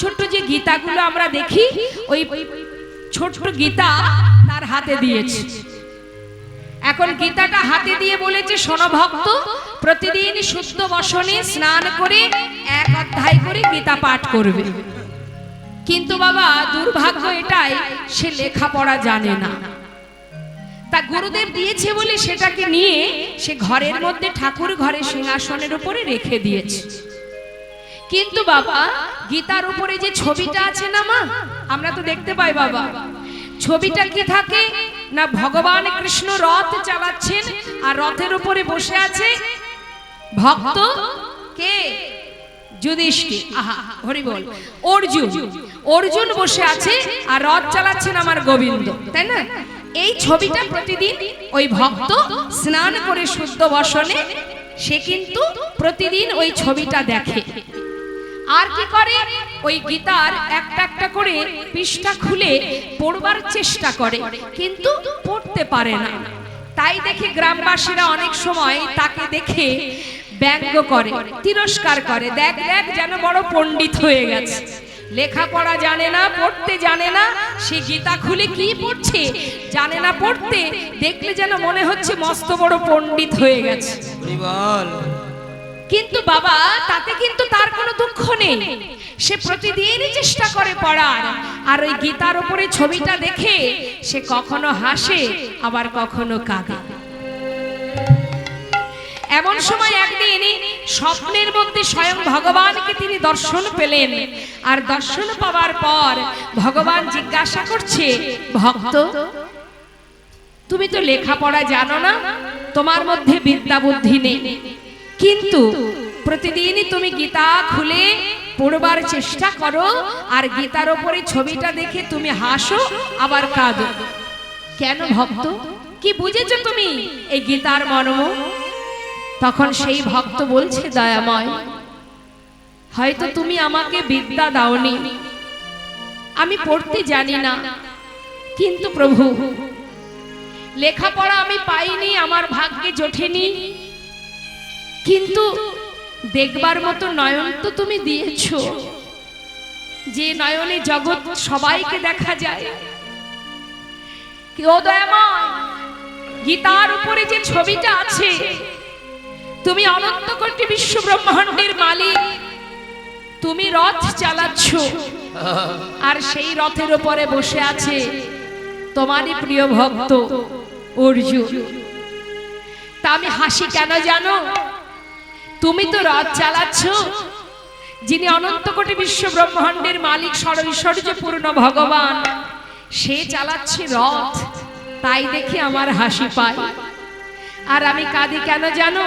ছোট্ট যে গীতাগুলো আমরা দেখি, ওই ছোট্ট গীতা তার হাতে দিয়েছে। এখন গীতাটা হাতে দিয়ে বলেছে শোনো ভক্ত, প্রতিদিন শুদ্ধ বসনে স্নান করে এক অধ্যায় করে গীতা পাঠ করবে। কিন্তু বাবা দুর্ভাগ্য এটাই, সে লেখাপড়া জানে না। তা গুরুদেব দিয়েছে বলে সেটাকে নিয়ে সে ঘরের মধ্যে ঠাকুর ঘরে সিংহাসনের উপরে রেখে দিয়েছে। কিন্তু বাবা গীতার উপরে যে ছবিটা আছে না মা, আমরা তো দেখতে পাই বাবা, ছবিটা কি থাকে না ভগবান কৃষ্ণ রথ চালাচ্ছেন, আর রথের উপরে বসে আছে ভক্ত কে? যুধিষ্ঠির। আহা হরি বল। অর্জুন বসে আছে আর রথ চালাচ্ছেন আমার গোবিন্দ, তাই না? এই ছবিটা প্রতিদিন ওই ভক্ত স্নান করে শুদ্ধ বসনে সে কিন্তু প্রতিদিন ওই ছবিটা দেখে। আর কি করে, ওই গীতার একটা একটা করে পৃষ্ঠা খুলে পড়বার চেষ্টা করে, কিন্তু পড়তে পারে না। তাই দেখে গ্রামবাসীরা অনেক সময় তাকে দেখে ব্যঙ্গ করে, তিরস্কার করে, দেখ দেখ যেন বড় পণ্ডিত হয়ে গেছে, লেখাপড়া জানে না, পড়তে জানে না, সে গীতা খুলে কি পড়ছে জানে না পড়তে, দেখলে যেন মনে হচ্ছে মস্ত বড় পণ্ডিত হয়ে গেছে। কিন্তু বাবা তাতে কিন্তু তার কোনো দুঃখ নেই, সে প্রতিদিন চেষ্টা করে পড়ার, আর ওই গীতার উপরে ছবিটা দেখে সে কখনো হাসে আবার কখনো কাঁদে। এমন সময় একদিন স্বপ্নের মধ্যে স্বয়ং ভগবানকে তিনি দর্শন পেলেন, আর দর্শন পাওয়ার পর ভগবান জিজ্ঞাসা করছে, ভক্ত তুমি তো লেখাপড়া জানো না, তোমার মধ্যে বিদ্যা বুদ্ধি নেই, কিন্তু প্রতিদিনই তুমি গীতা খুলে পড়বার চেষ্টা করো, আর গীতার উপরে ছবিটা দেখে তুমি হাসো আবার কাঁদো, কেন ভক্ত? কি বুঝেছো তুমি এই গীতার মর্ম? তখন সেই ভক্ত বলছে, দয়াময় হয়তো তুমি আমাকে বিদ্যা দাওনি, আমি পড়তে জানি না, কিন্তু প্রভু লেখাপড়া আমি পাইনি, আমার ভাগ্যে জোটেনি, কিন্তু দেখবার মতো নয়ন তো তুমি দিয়েছো, যে নয়নে জগৎ সবাইকে দেখা যায়। ও দয়াময়, গীতার উপরে যে ছবিটা আছে, তুমি অনন্ত কোটি বিশ্ব ব্রহ্মাণ্ডের মালিক, তুমি রথ চালাচ্ছ, আর সেই রথের উপরে বসে আছে তোমারই প্রিয় ভক্ত অর্জুন। তা আমি হাসি কেন জানো? তুমি তো রথ চালাচ্ছ, যিনি অনন্ত কোটি বিশ্ব ব্রহ্মাণ্ডের মালিক সর্বৈশ্বর্য পূর্ণ ভগবান, সে চালাচ্ছে রথ, তাই দেখে আমার হাসি পায়। আর আমি কাঁদি কেন জানো?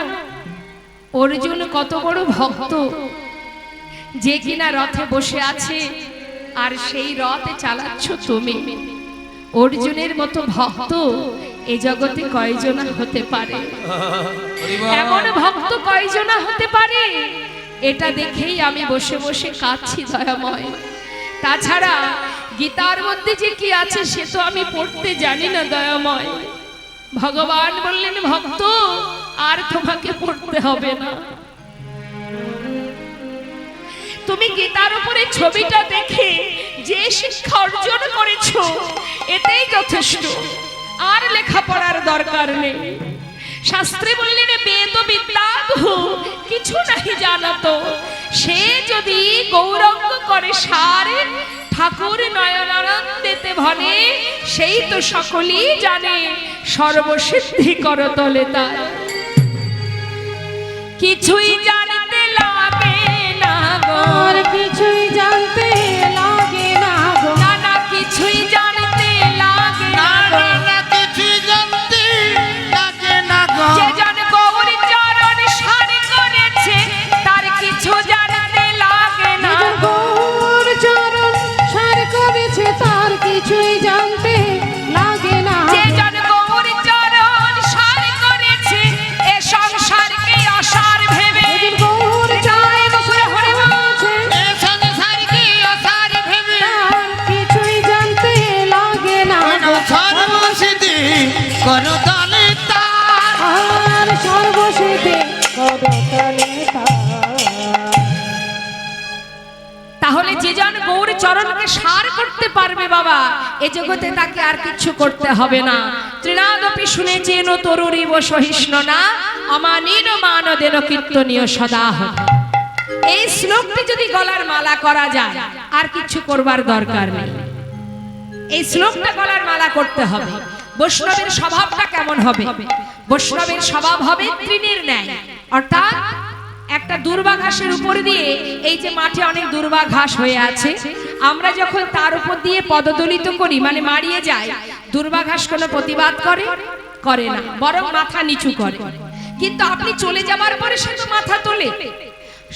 অর্জুন কত বড় ভক্ত, যে কিনা রথে বসে আছে, আর সেই রথে চালাচ্ছ তুমি। অর্জুনের মতো ভক্ত এই জগতে কয়জনা হতে পারে? এমন ভক্ত কয়জনা হতে পারে? এটা দেখেই আমি বসে বসে কাঁদছি দয়াময়। তাছাড়া গীতার মধ্যে যে কি আছে সে তো আমি পড়তে জানি না দয়াময়। ভগবান বললেন, ভক্ত আর তোমাকে পড়তে হবে না, তুমি গীতার উপরে ছবিটা দেখে যে শিক্ষা অর্জন করেছো এতেই যথেষ্ট। আর লেখাপড়ার দরকার নেই। শাস্ত্রে বললেন বেদ বিদ্যাধু কিছু নাহি জানাতো, সে যদি গৌরঙ্গ করে সার ঠাকুর নয়নানন্দেতে ভনে, সেই তো সকলেই জানে সর্বসিদ্ধি করতলে তার। কিছুই জানতে লাগে না গো, আর কিছুই জানতে লাগে না গো, না না কিছুই জানতে লাগে না গো। কিছুই জানতে লাগে না গো। যে জন গৌর চরণ সারি করেছে তার কিছু জানতে লাগে না নিজের গো। গৌর চরণ সার করেছে তার কিছুই জানতে লাগে না। যে জন গৌর চরণ সারি করেছে এ সংসারকে অসার ভেবে, নিজের গৌর চরণ সার করেছে এ সংসারকে অসার ভেবে তার কিছুই জানতে লাগে না গো। সর্বসিদ্ধি করতলে তার। আর সর্বশেষে করতলে তার। তাহলে যে জন গৌর চরণকে সার করতে পারবে বাবা, এ জগতে তাকে আর কিছু করতে হবে না। তৃণাদপি শুনেছেন তরুরিব সহিষ্ণ না, অমানীন মানদেন কীর্তনীয় সদা হয়। এই শ্লোকটি যদি গলার মালা করা যায় আর কিছু করবার দরকার নেই। এই শ্লোকটা গলার মালা করতে হবে। বৈষ্ণবের স্বভাবটা কেমন হবে? বৈষ্ণবের স্বভাব হবে তৃণের ন্যায়, অর্থাৎ একটা দুর্বা ঘাসের উপর দিয়ে, এই যে মাঠে অনেক দুর্বা ঘাস হয়ে আছে, আমরা যখন তার উপর দিয়ে পদদলিত করি মানে মারিয়ে যাই, দুর্বা ঘাস কোনো প্রতিবাদ করে করে না, বরং মাথা নিচু করে। কিন্তু আপনি চলে যাবার পরে সে তো মাথা তোলে।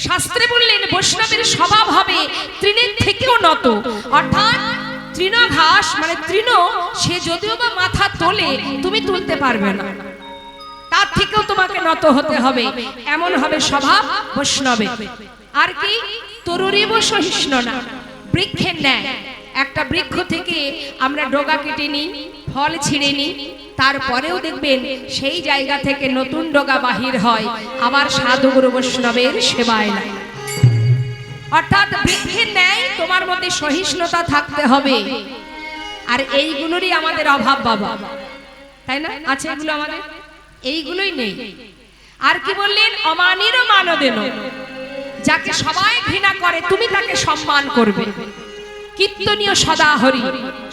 শাস্ত্রে বললেন বৈষ্ণবের স্বভাব হবে তৃণের থেকেও নত, অর্থাৎ তৃণ ঘাস মানে তৃণ, সে যদিও বা মাথা তোলে তুমি তুলতে পারবে না, তার থেকেও তোমাকে নত হতে হবে। এমন হবে স্বভাব বৈষ্ণবে। আর কি তরুরিব সহিষ্ণ না, বৃক্ষের ন্যায়। একটা বৃক্ষ থেকে আমরা ডগা কেটে নিই, ফল ছিঁড়ে নিই, তারপরেও দেখবেন সেই জায়গা থেকে নতুন ডগা বাহির হয়, আবার সাধুগুরু বৈষ্ণবের সেবায় লাগে। অর্থাৎ বৃক্ষের ন্যায় তোমার মধ্যে সহিষ্ণুতা থাকতে হবে। আর এইগুলোরই আমাদের অভাব বাবা, তাই না? আছে এগুলো আমাদের, এইগুলোই নেই। আর কি বললেন? অমানির মানদেন, যাকে সবাই ঘৃণা করে তুমি তাকে সম্মান করবে। কীর্তনীয় সদা হরি,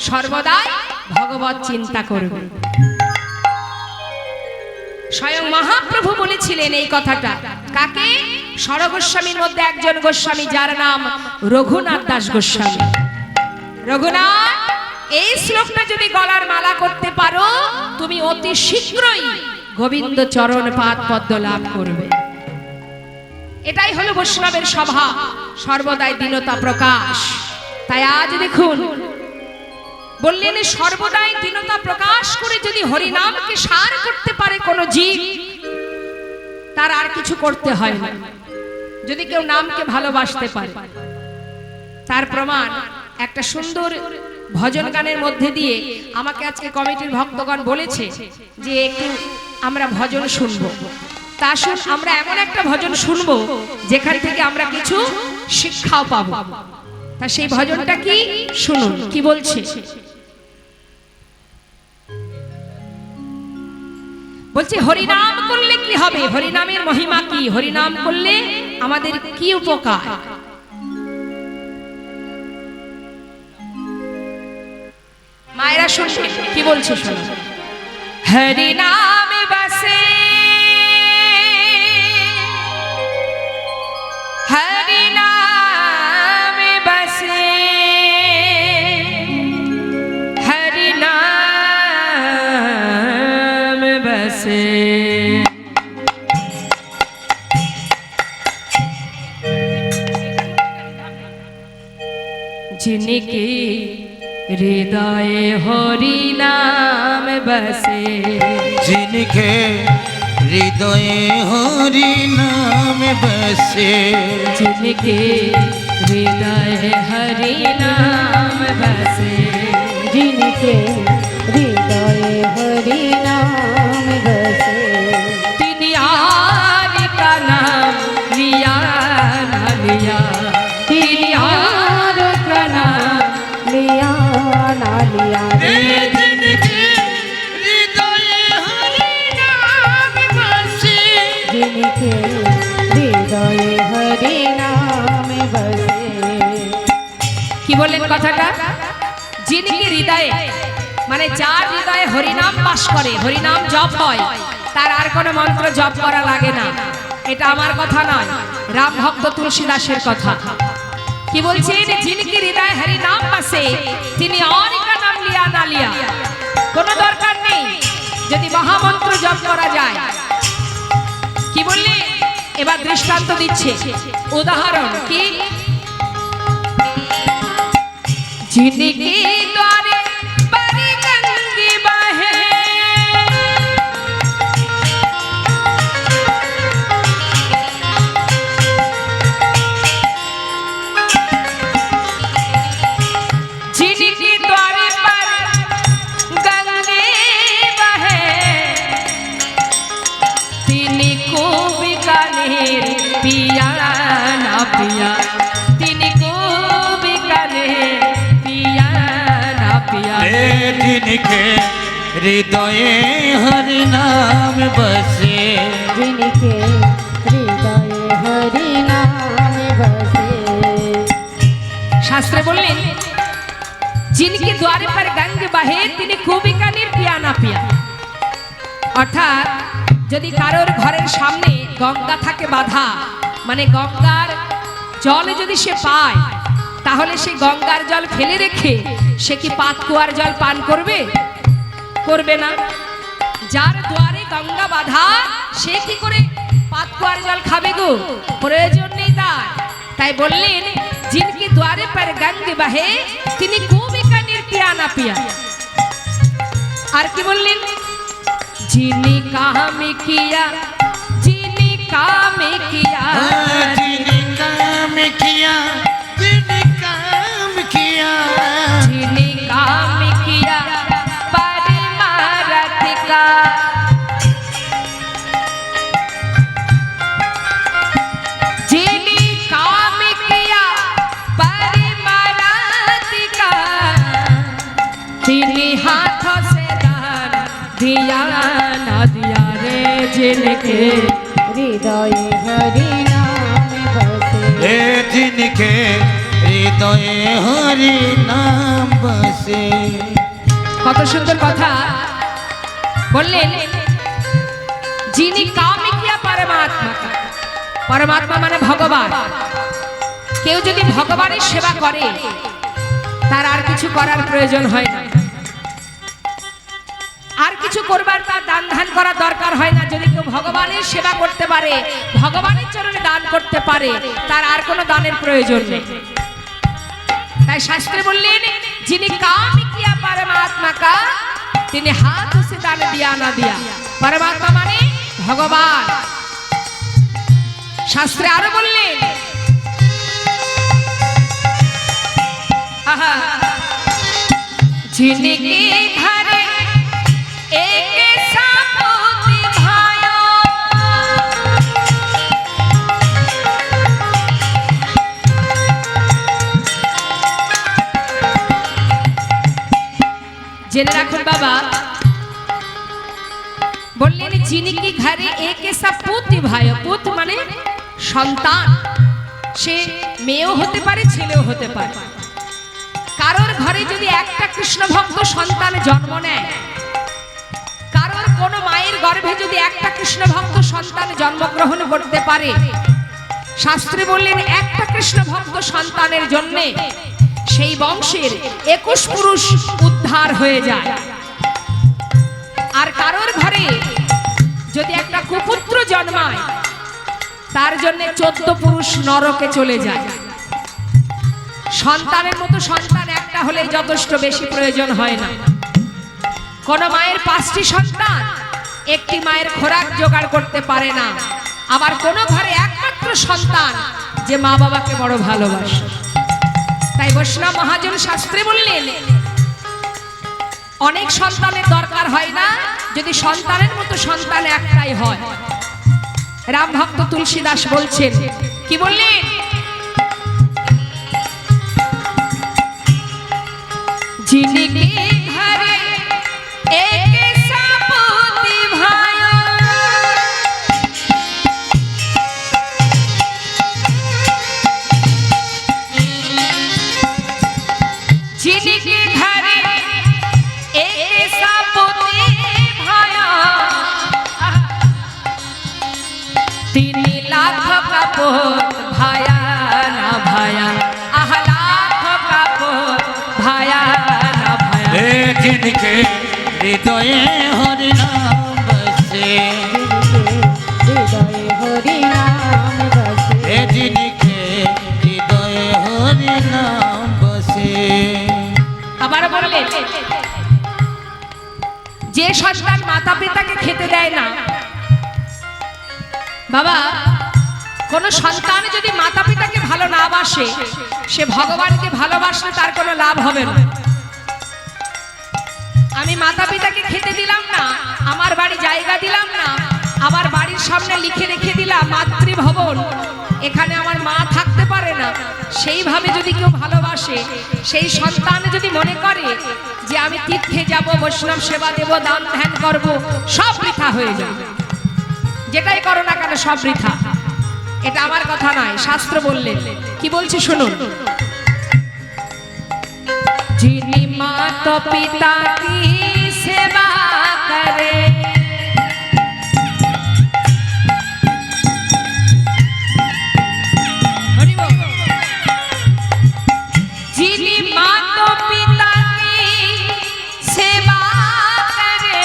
সর্বদাই ভগবত চিন্তা করবে। স্বয়ং মহাপ্রভু বলেছিলেন এই কথাটা কাকে? সরগোস্বামীর মধ্যে একজন গোস্বামী যার নাম রঘুনাথ দাস গোস্বামী। রঘুনাথ, এই শ্লোকটা যদি গলার মালা করতে পারো তুমি অতি শীঘ্রই গোবিন্দ চরণ পাদ পদ্ম লাভ করবে। এটাই হলো বৈষ্ণবের স্বভাব, সর্বদাই দীনতা প্রকাশ। তাই আজ দেখুন বললেন সর্বদাই দীনতা প্রকাশ করে যদি হরিনামকে সার করতে পারে কোন জীব, তার আর কিছু করতে হয় না। যদি কেউ নামকে ভালোবাসতে পারে, তার প্রমাণ একটা সুন্দর ভজন গানের মধ্যে দিয়ে আমাকে আজকে কমিটির ভক্তগণ বলেছে যে একটু আমরা ভজন শুনবো। তা আসুন আমরা এমন একটা ভজন শুনবো যেখান থেকে আমরা কিছু শিক্ষাও পাবো। তা সেই ভজনটা কি শুনুন, কি বলছে। বলছে হরিনাম করলে কি হবে, হরিনামের মহিমা কি, হরিনাম করলে আমাদের কি উপকার। মায়েরা শুনছে কি বলছে শুনুন। হরিনামে বাসে হরিনামে বাসে হরিনাম বসে जिनके हृदय हरि नाम बसे, जिनके हृदय हरि नाम बसे, जिनके हृदय हरि नाम बसे, जिनके हृदय हरि नाम बसे, तिन यार का नाम लिया न लिया, तिन यार का नाम लिया ना लिया रे। जिनके বললেন কথাটা? যিনি হৃদয়ে, মানে যার হৃদয়ে হরিনাম বাস করে, হরিনাম জপ হয়, তার আর কোনো মন্ত্র জপ করা লাগে না। এটা আমার কথা নয়, রাম ভক্ত তুলসীদাসের কথা। কি বলছেন? যিনি হৃদয়ে হরি নাম বাসে, তিনি অনিকা নাম লিয়া না লিয়া। কোনো দরকার নেই যদি মহামন্ত্র জপ করা যায়। কি বললি? এবার দৃষ্টান্ত দিচ্ছে, উদাহরণ কি? যিনি দ্বারে বাড়ি গঙ্গে বাহে, पिया ना पिया, तिनी को बिकाने पिया ना पिया। जिनके हृदय हरि नाम बसे, जिनके हृदय हरि नाम बसे। शास्त्रे बोलें जिनके द्वारे पर गंग बहे, तिनी को बिकाने पिया ना पिया। অর্থাৎ যদি কারোর ঘরের সামনে গঙ্গা থাকে বাঁধা, মানে গঙ্গার জল যদি সে পায়, তাহলে সে গঙ্গার জল ফেলে রেখে সে কি পাতকুয়ার জল পান করবে? করবে না। যার দুয়ারে গঙ্গা বাঁধা, সে কি করে পাতকুয়ার জল খাবে গো? প্রয়োজন নেই তার। তাই বললেন जिनके द्वारे पर गंग बहे, তিনি কুবিকানির পিয়া না পিয়া। আর কি বললেন? जिनी काम किया, जिनी काम किया, जिनी काम किया, जिनी काम किया, जिनी काम किया परमारथ का, जिनी काम किया परमारथ का, तिनी हाथों से दान दिया ना दिया रे, जिनके हृदय हरि नाम बसे। जिनके हृदय हरि नाम बसे। কত সুন্দর কথা বললেন। যিনি কামে কিয়া পরমাত্মা, পরমাত্মা মানে ভগবান। কেউ যদি ভগবানের সেবা করে, তার আর কিছু করার প্রয়োজন হয় না, আর কিছু করবার তার দান ধ্যান করার দরকার হয় না। যদি কেউ ভগবানের সেবা করতে পারে, ভগবানের চরণে দান করতে পারে, তার আর কোনো দানের প্রয়োজন নেই। তাই শাস্ত্রে বললেন যিনি কাম কিয়া পরমাত্মা কা, তিনি হাত সে দান দিয়া না দিয়া। পরমাত্মা মানে ভগবান। শাস্ত্রে আরো বললেন, আহা, जिनके घरे एक सापुती भायो, জেনে রাখুন বাবা, বললেন जिनके घरे एक सापुती भायो। পুত মানে সন্তান, সে মেয়েও হতে পারে, ছেলেও হতে পারে। কারোর ঘরে যদি একটা কৃষ্ণ ভক্ত সন্তান জন্ম নেয়, কারোর কোন মায়ের গর্ভে যদি একটা কৃষ্ণ ভক্ত সন্তান জন্মগ্রহণ করতে পারে, শাস্ত্রে বললেন একটা কৃষ্ণ ভক্ত সন্তানের জন্য সেই বংশের 21 পুরুষ উদ্ধার হয়ে যায়। আর কারোর ঘরে যদি একটা কুপুত্র জন্মায়, তার জন্য 14 পুরুষ নরকে চলে যায়। সন্তানের মতো সন্তান একটা হলেই যথেষ্ট, বেশি প্রয়োজন হয় না। কোন মায়ের 5টি সন্তান, একটি মায়ের খোরাক জোগাড় করতে পারে না। আবার কোন ঘরে একমাত্র সন্তান যে মা বাবাকে বড় ভালোবাসে। তাই বৈষ্ণব মহাজন শাস্ত্রে বললেন অনেক সন্তানের দরকার হয় না, যদি সন্তানের মতো সন্তান একটাই হয়। রাম ভক্ত তুলসীদাস বলছেন, কি বললেন? जिनके घरे एक सापुती भायो, ঘরে ऐसा पोते भाया 3 लाख का पोत भाया ना भाया लाख का पोत भाया ना भाया जिनके हृदय हरि नाम बसे হৃদয়ে হরি নাম বসে जिनके हृदय हरि नाम बसे আবার বললেন যে সন্তান মাতা পিতাকে খেতে দেয় না বাবা, কোন সন্তান যদি মাতা পিতাকে ভালো না বাসে সে ভগবানকে ভালোবাসলে তার কোনো লাভ হবে না। আমি মাতা পিতাকে খেতে দিলাম না, আমার বাড়ি জায়গা দিলাম না, আবার বাড়ির সামনে লিখে রেখে দিলাম মাতৃভবন, এখানে আমার মা থাকতে পারে না, সেইভাবে যদি কেউ ভালোবাসে, সেই সন্তান যদি মনে করে যে আমি তীর্থে যাব, বৈষ্ণব সেবা দেব, দান ধ্যান করব, সব বৃথা হয়ে যাবে। যেটাই করো না কেন সব বৃথা। এটা আমার কথা নয়, শাস্ত্র বললেন। কি বলছে শুনুন। যিনি মাতা পিতা কি সেবা করে যিনি মাতা পিতা কি সেবা করে,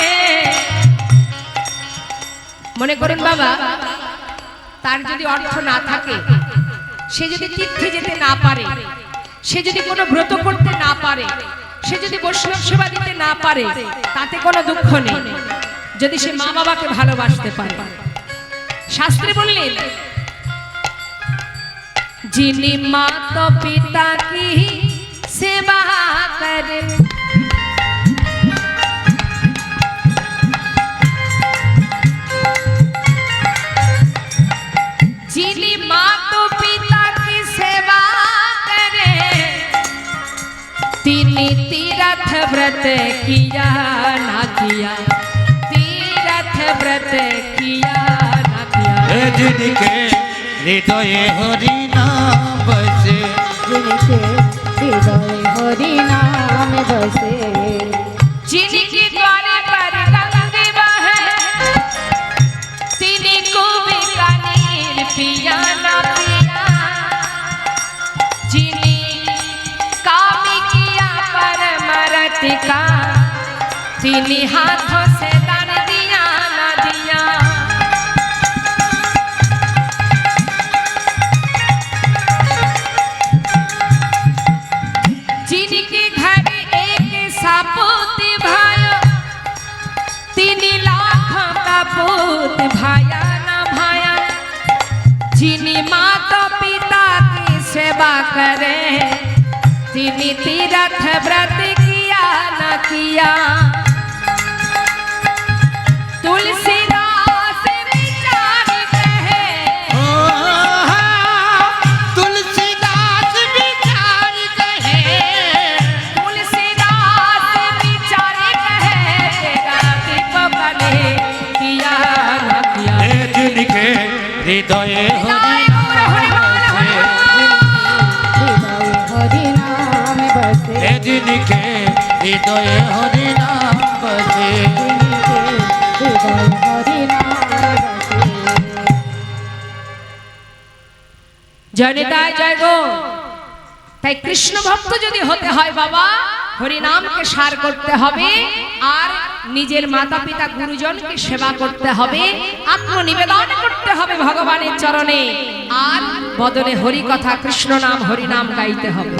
মনে করুন বাবা তার যদি অর্থ না থাকে, সে যদি তীর্থে যেতে না পারে, সে যদি কোনো ব্রত করতে না পারে, সে যদি বৈষ্ণব সেবা দিতে না পারে, তাতে কোনো দুঃখ নেই যদি সে মা বাবাকে ভালোবাসতে পারে। শাস্ত্রে বললেন যিনি মাতা পিতা কি সেবা করে, যিনি মাতা পিতা কি সেবা করে, তিনি तीर्थ व्रत किया ना किया, तीर्थ व्रत किया ना किया। जिनके हृदय हरि नाम बसे जिनके हृदय हरि नाम बसे जिनके द्वारे पर गंगे बहे, तिनी को बीकानेर पिया ना पिया, जिनी कामी किया परमरति का, तिनी हाथों से दान दिया ना दिया। जिनके घर एक सापूत भाया, 3 लाख का पूत भाया ना भाया, जिनी माता पिता की सेवा करे, तिनी तीर्थ व्रत किया ना किया। तुलसीदास विचार कहे, तुलसीदास विचार कहे, तुलसीदास विचार कहे, तेरा दीपक ने किया ना किया। जिनके हृदय हरि हृदय हरि नाम बसे जिनके हृदय हरि नाम बसे हृदय हरि नाम बसे। জনিতায় জয় গো। তাই কৃষ্ণ ভক্ত যদি হতে হয় বাবা, হরি নামকে সার করতে হবে, আর নিজের মাতা পিতা গুরুজনকে সেবা করতে হবে, আত্মনিবেদন করতে হবে ভগবানের চরণে, আর বদলে হরি কথা কৃষ্ণ নাম হরি নাম গাইতে হবে।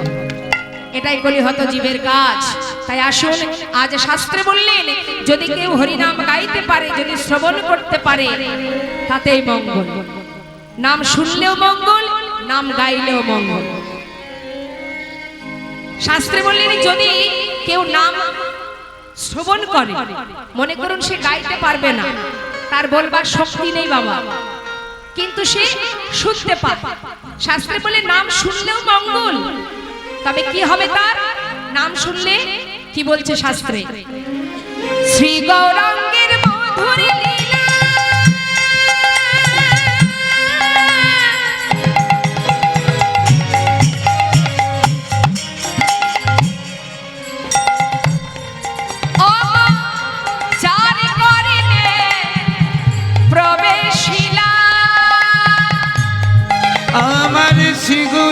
এটাই কলিহত জীবের কাজ। তাই আসুন, আজ শাস্ত্রে বললেন যদি কেউ হরি নাম গাইতে পারে, যদি শ্রবণ করতে পারে, তাতেই মঙ্গল। নাম শুনলেও মঙ্গল, নাম গাইলেও মঙ্গল। শাস্ত্রে বললেন যদি কেউ নাম শ্রবণ করে, মনে করুন সে গাইতে পারবে না, তার বলবার শক্তি নেই বাবা, কিন্তু সে শুনতে পারে, শাস্ত্রে বলে নাম শুনলেও মঙ্গল। তবে কি হবে তার? নাম শুনলে কি বলছে শাস্ত্রে? শ্রী গৌরাঙ্গের মধুর লীলা,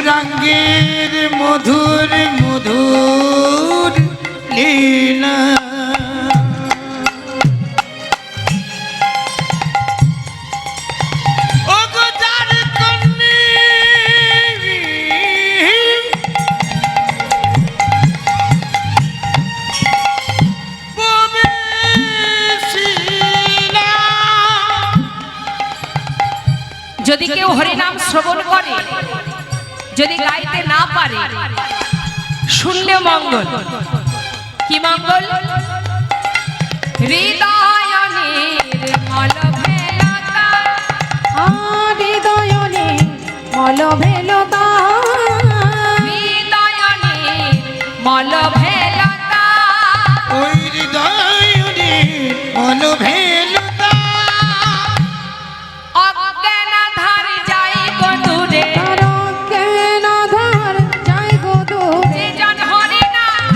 গৌরাঙ্গের মধুর মধুর লীলা ও গো যার কন্যে প্রবেশিলা। যদি কেউ হরিনাম শ্রবণ করে, যদি গাইতে না পারে, শুনলে মঙ্গল। কি মঙ্গল? হৃদয়নের মলভেলতা, হৃদয়নে মলভেলতা, হৃদয়নের মলভেলতা, ওই হৃদয়নে মলভেলতা অজ্ঞান ধার যাই গো দূরে, তার অজ্ঞান আধার যাই গো দূরে। যে জন হরিনাম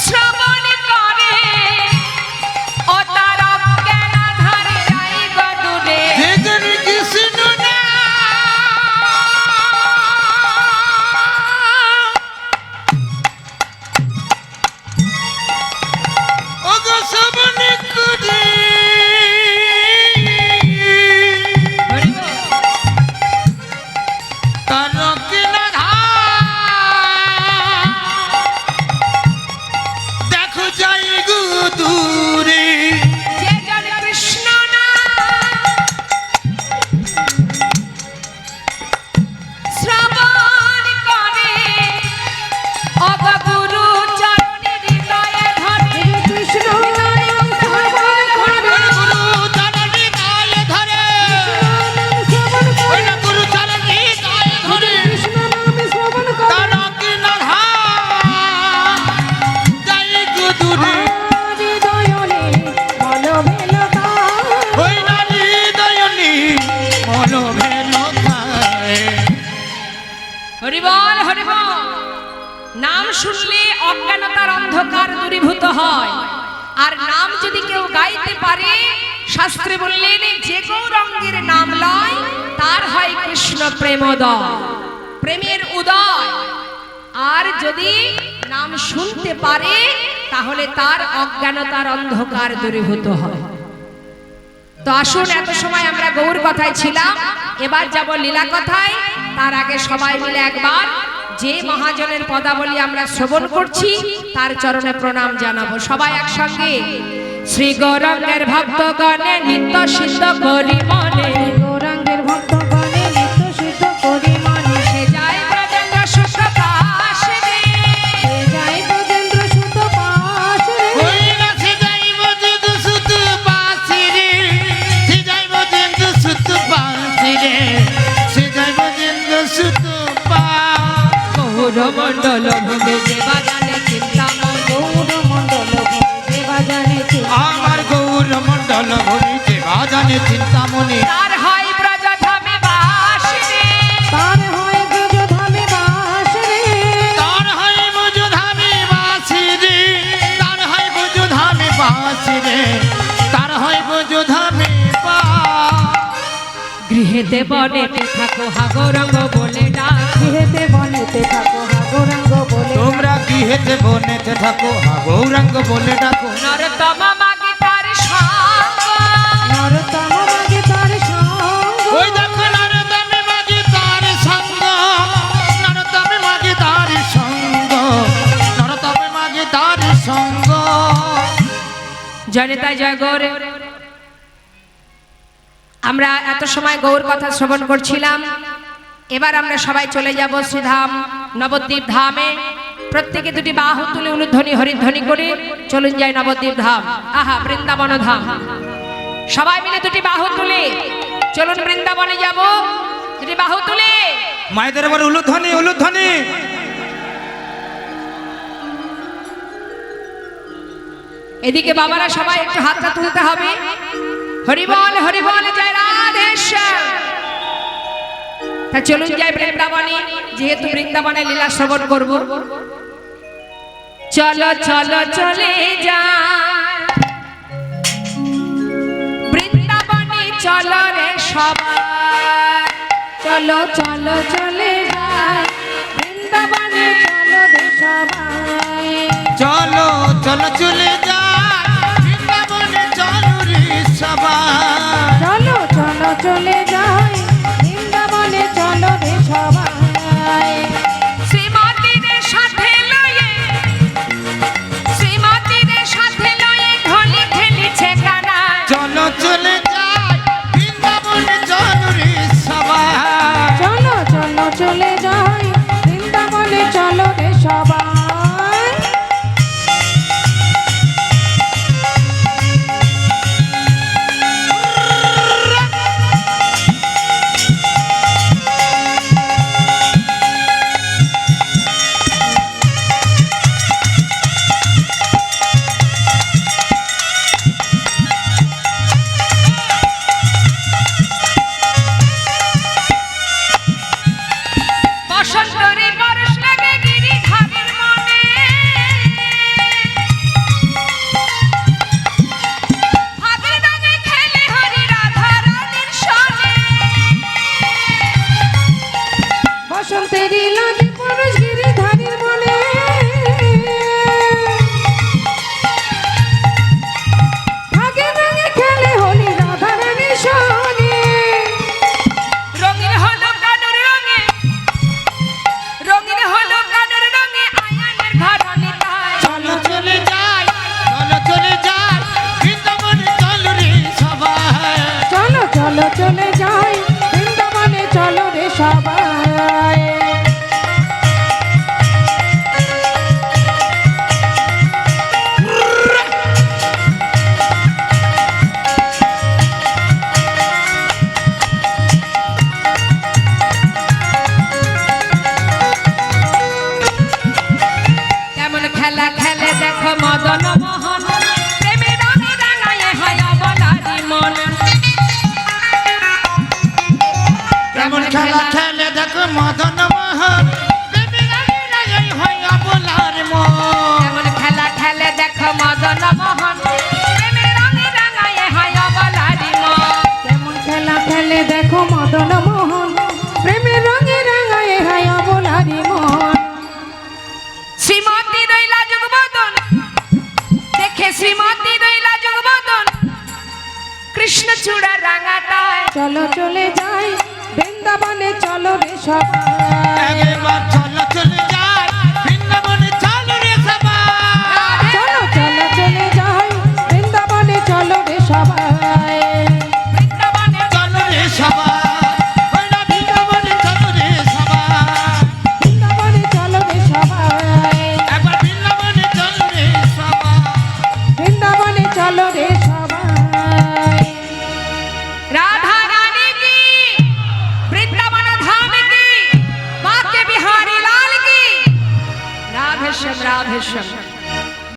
শ্রবণ করে, ও তার অজ্ঞান ধার যাই গো দূরে। যে জন কৃষ্ণ না ও গো শ্রবণ করে তার কিনা দেখো যাই গো দূরে। যে জন কৃষ্ণ না শ্রবণ করে, ও গো গুরু চরণে হৃদয়ে ধরে। কৃষ্ণ নাম শ্রবণ করে, গুরু চরণে গায়ে ধরে শ্রবণ করে, ওই না গুরু চরণে গায়ে ধরে কৃষ্ণ নাম শ্রবণ করে। তার কিনা যাই গো দূরে। হৃদয়নে মলভেলতা, ওই না হৃদয়নি মলভেলতায় হরিবল হরিবল। নাম শুনলে অজ্ঞানতার অন্ধকার দূরীভূত হয়। আর নাম যদি কেউ গাইতে পারে, শাস্ত্রে বললেন যে গৌরাঙ্গের নাম লয় তার হয় কৃষ্ণ প্রেমোদয়, প্রেমের উদয়। আর যদি নাম শুনতে পারে তাহলে তার অজ্ঞানতার অন্ধকার দূরীভূত হয়। তো আসুন, এত সময় আমরা গৌর কথায় ছিলাম, এবার যাব লীলা কথায়। তার আগে সবাই মিলে একবার যে মহাজনের পদাবলী আমরা শ্রবণ করছি তার চরণে প্রণাম জানাবো সবাই একসঙ্গে। শ্রী গৌরাঙ্গের ভক্তগণে নিত্য সিদ্ধ করি মনে, গৌরাঙ্গের ভক্তগণে নিত্য সিদ্ধ করি মনে। সে যায় ব্রজেন্দ্র সুত পাশ রে, সে যায় ব্রজেন্দ্র সুত পাশ রে। ওই না সে যাইব যেন্দু সুত পাশি রে, সে যাইব যেন্দু সুত পাশি রে, সে যাইব যেন্দু সুত পাশ। গৌরমণ্ডল ভোগে যে বাজানে চিন্তামণ, গৌরমণ্ডল ভজে বাজানে আমার গৌর মণ্ডল ভরিতে বাজানে চিন্তামণি তার হয় ব্রজধামে বাস রে। তার হয় ব্রজধামে বাস রে। তার হয় বুঝধামে বাসি রে, তার হয় বুঝধামে বাসি রে, তার হয় বুঝধামে বাস। গৃহেতে বনেতে থাকো হা গৌরাঙ্গ বলে ডাক, গৃহেতে বনেতে থাকো হা গৌরাঙ্গ বলে। তোমরা গৃহেতে বনেতে থাকো হা গৌরাঙ্গ বলে ডাকো। নরতম মাগে তার সঙ্গ, নরতম মাগে তার সঙ্গ। ওই দেখো নরতমে মাঝি তার সঙ্গ, নরতমে মাঝি তার সঙ্গ, নরতমে মাঝি তার সঙ্গ। জনিতা জয় গৌর। আমরা এত সময় গৌর কথা শ্রবণ করছিলাম, এবার আমরা সবাই চলে যাব শ্রীধাম নবদ্বীপ ধামে। প্রত্যেকে দুটি বাহু তুলে উলুধ্বনি হরিধ্বনি করে চলুন যাই নবদ্বীপ ধাম, আহা বৃন্দাবন ধাম। সবাই মিলে দুটি বাহু তুলে চলুন বৃন্দাবনে যাব, দুটি বাহু তুলে। মায়েদের এবার উলুধ্বনি উলুধ্বনি। এদিকে বাবারা সবাই একটু হাতটা তুলতে হবে। হরিবল হরিবল জয় রাধেশ্বর। তা চলুন যাই বৃন্দাবনে, যেহেতু বৃন্দাবনে লীলা শ্রবণ করব। চলো চলো চলে যা বৃন্দাবনে, চলো রে সবাই, চলো চলো চলে যায় সবাই চলো চলো চলে যাই বৃন্দাবনে চলো রে সবাই চলো চলো চলে যাই বৃন্দাবনে চলো রে সবাই শ্রীমতীদের সাথে লয়ে শ্রীমতীদের সাথে লয়ে ঢলি খেলিছে কানায় চলো চলে যাই বৃন্দাবনে চলো রে সবাই চলো চলো চলে যাই বৃন্দাবনে চলো রে সবাই বসন্তরে পরশ লাগে গিরিধারের মনে হাতের দাগে খেলে হরি রাধা রানীর সনে বসন্তেরই লাগে পরশ গিরিধারীর মনে ভাগে ভাগে খেলে হোলি রাধা রানী শোনে রঙিন হলো কানুর রঙে রঙিন হলো কানুর রঙে আয়ানের ঘরণে তাই চলো চলে যাই চলো চলে যাই বৃন্দাবনে চলো রে সবাই চলো চলো চলে যাই বৃন্দাবনে চলো রে সবাই কেমন খেলা খেলে দেখো মদন মোহন প্রেমে রঙে রাঙায় হয় অবলারি মন কেমন খেলা খেলে দেখো মদন মোহন প্রেমে রাগে রাগে হয় অবলার মন কেমন খেলা খেলে দেখো মদন মোহন প্রেমে রঙে রাঙায় হয় অবলারি মন কেমন খেলা খেলে দেখো মদন মোহন প্রেমের রঙে রাঙায় হায় অবলারি মন শ্রীমতী রইলা যুগবদন দেখে শ্রীমতী রইলা যুগবদন কৃষ্ণচূড়া রাঙাটায় চলো চলে যাই বৃন্দাবনে চলো রে সবাই একবার চলো চলে যাই বৃন্দাবনে চলো রে সবাই চলো চলো চলে যাই বৃন্দাবনে চলো রে সবাই বৃন্দাবনে চলো রে সবাই ওরা বৃন্দাবনে চলো রে সবাই বৃন্দাবনে চলো রে সবাই একবার বৃন্দাবনে চলো রে সবাই বৃন্দাবনে চলো রে সবাই राधा रानी की वृंदावन धाम की बाके बिहारी लाल की राधेश्याम राधेश्याम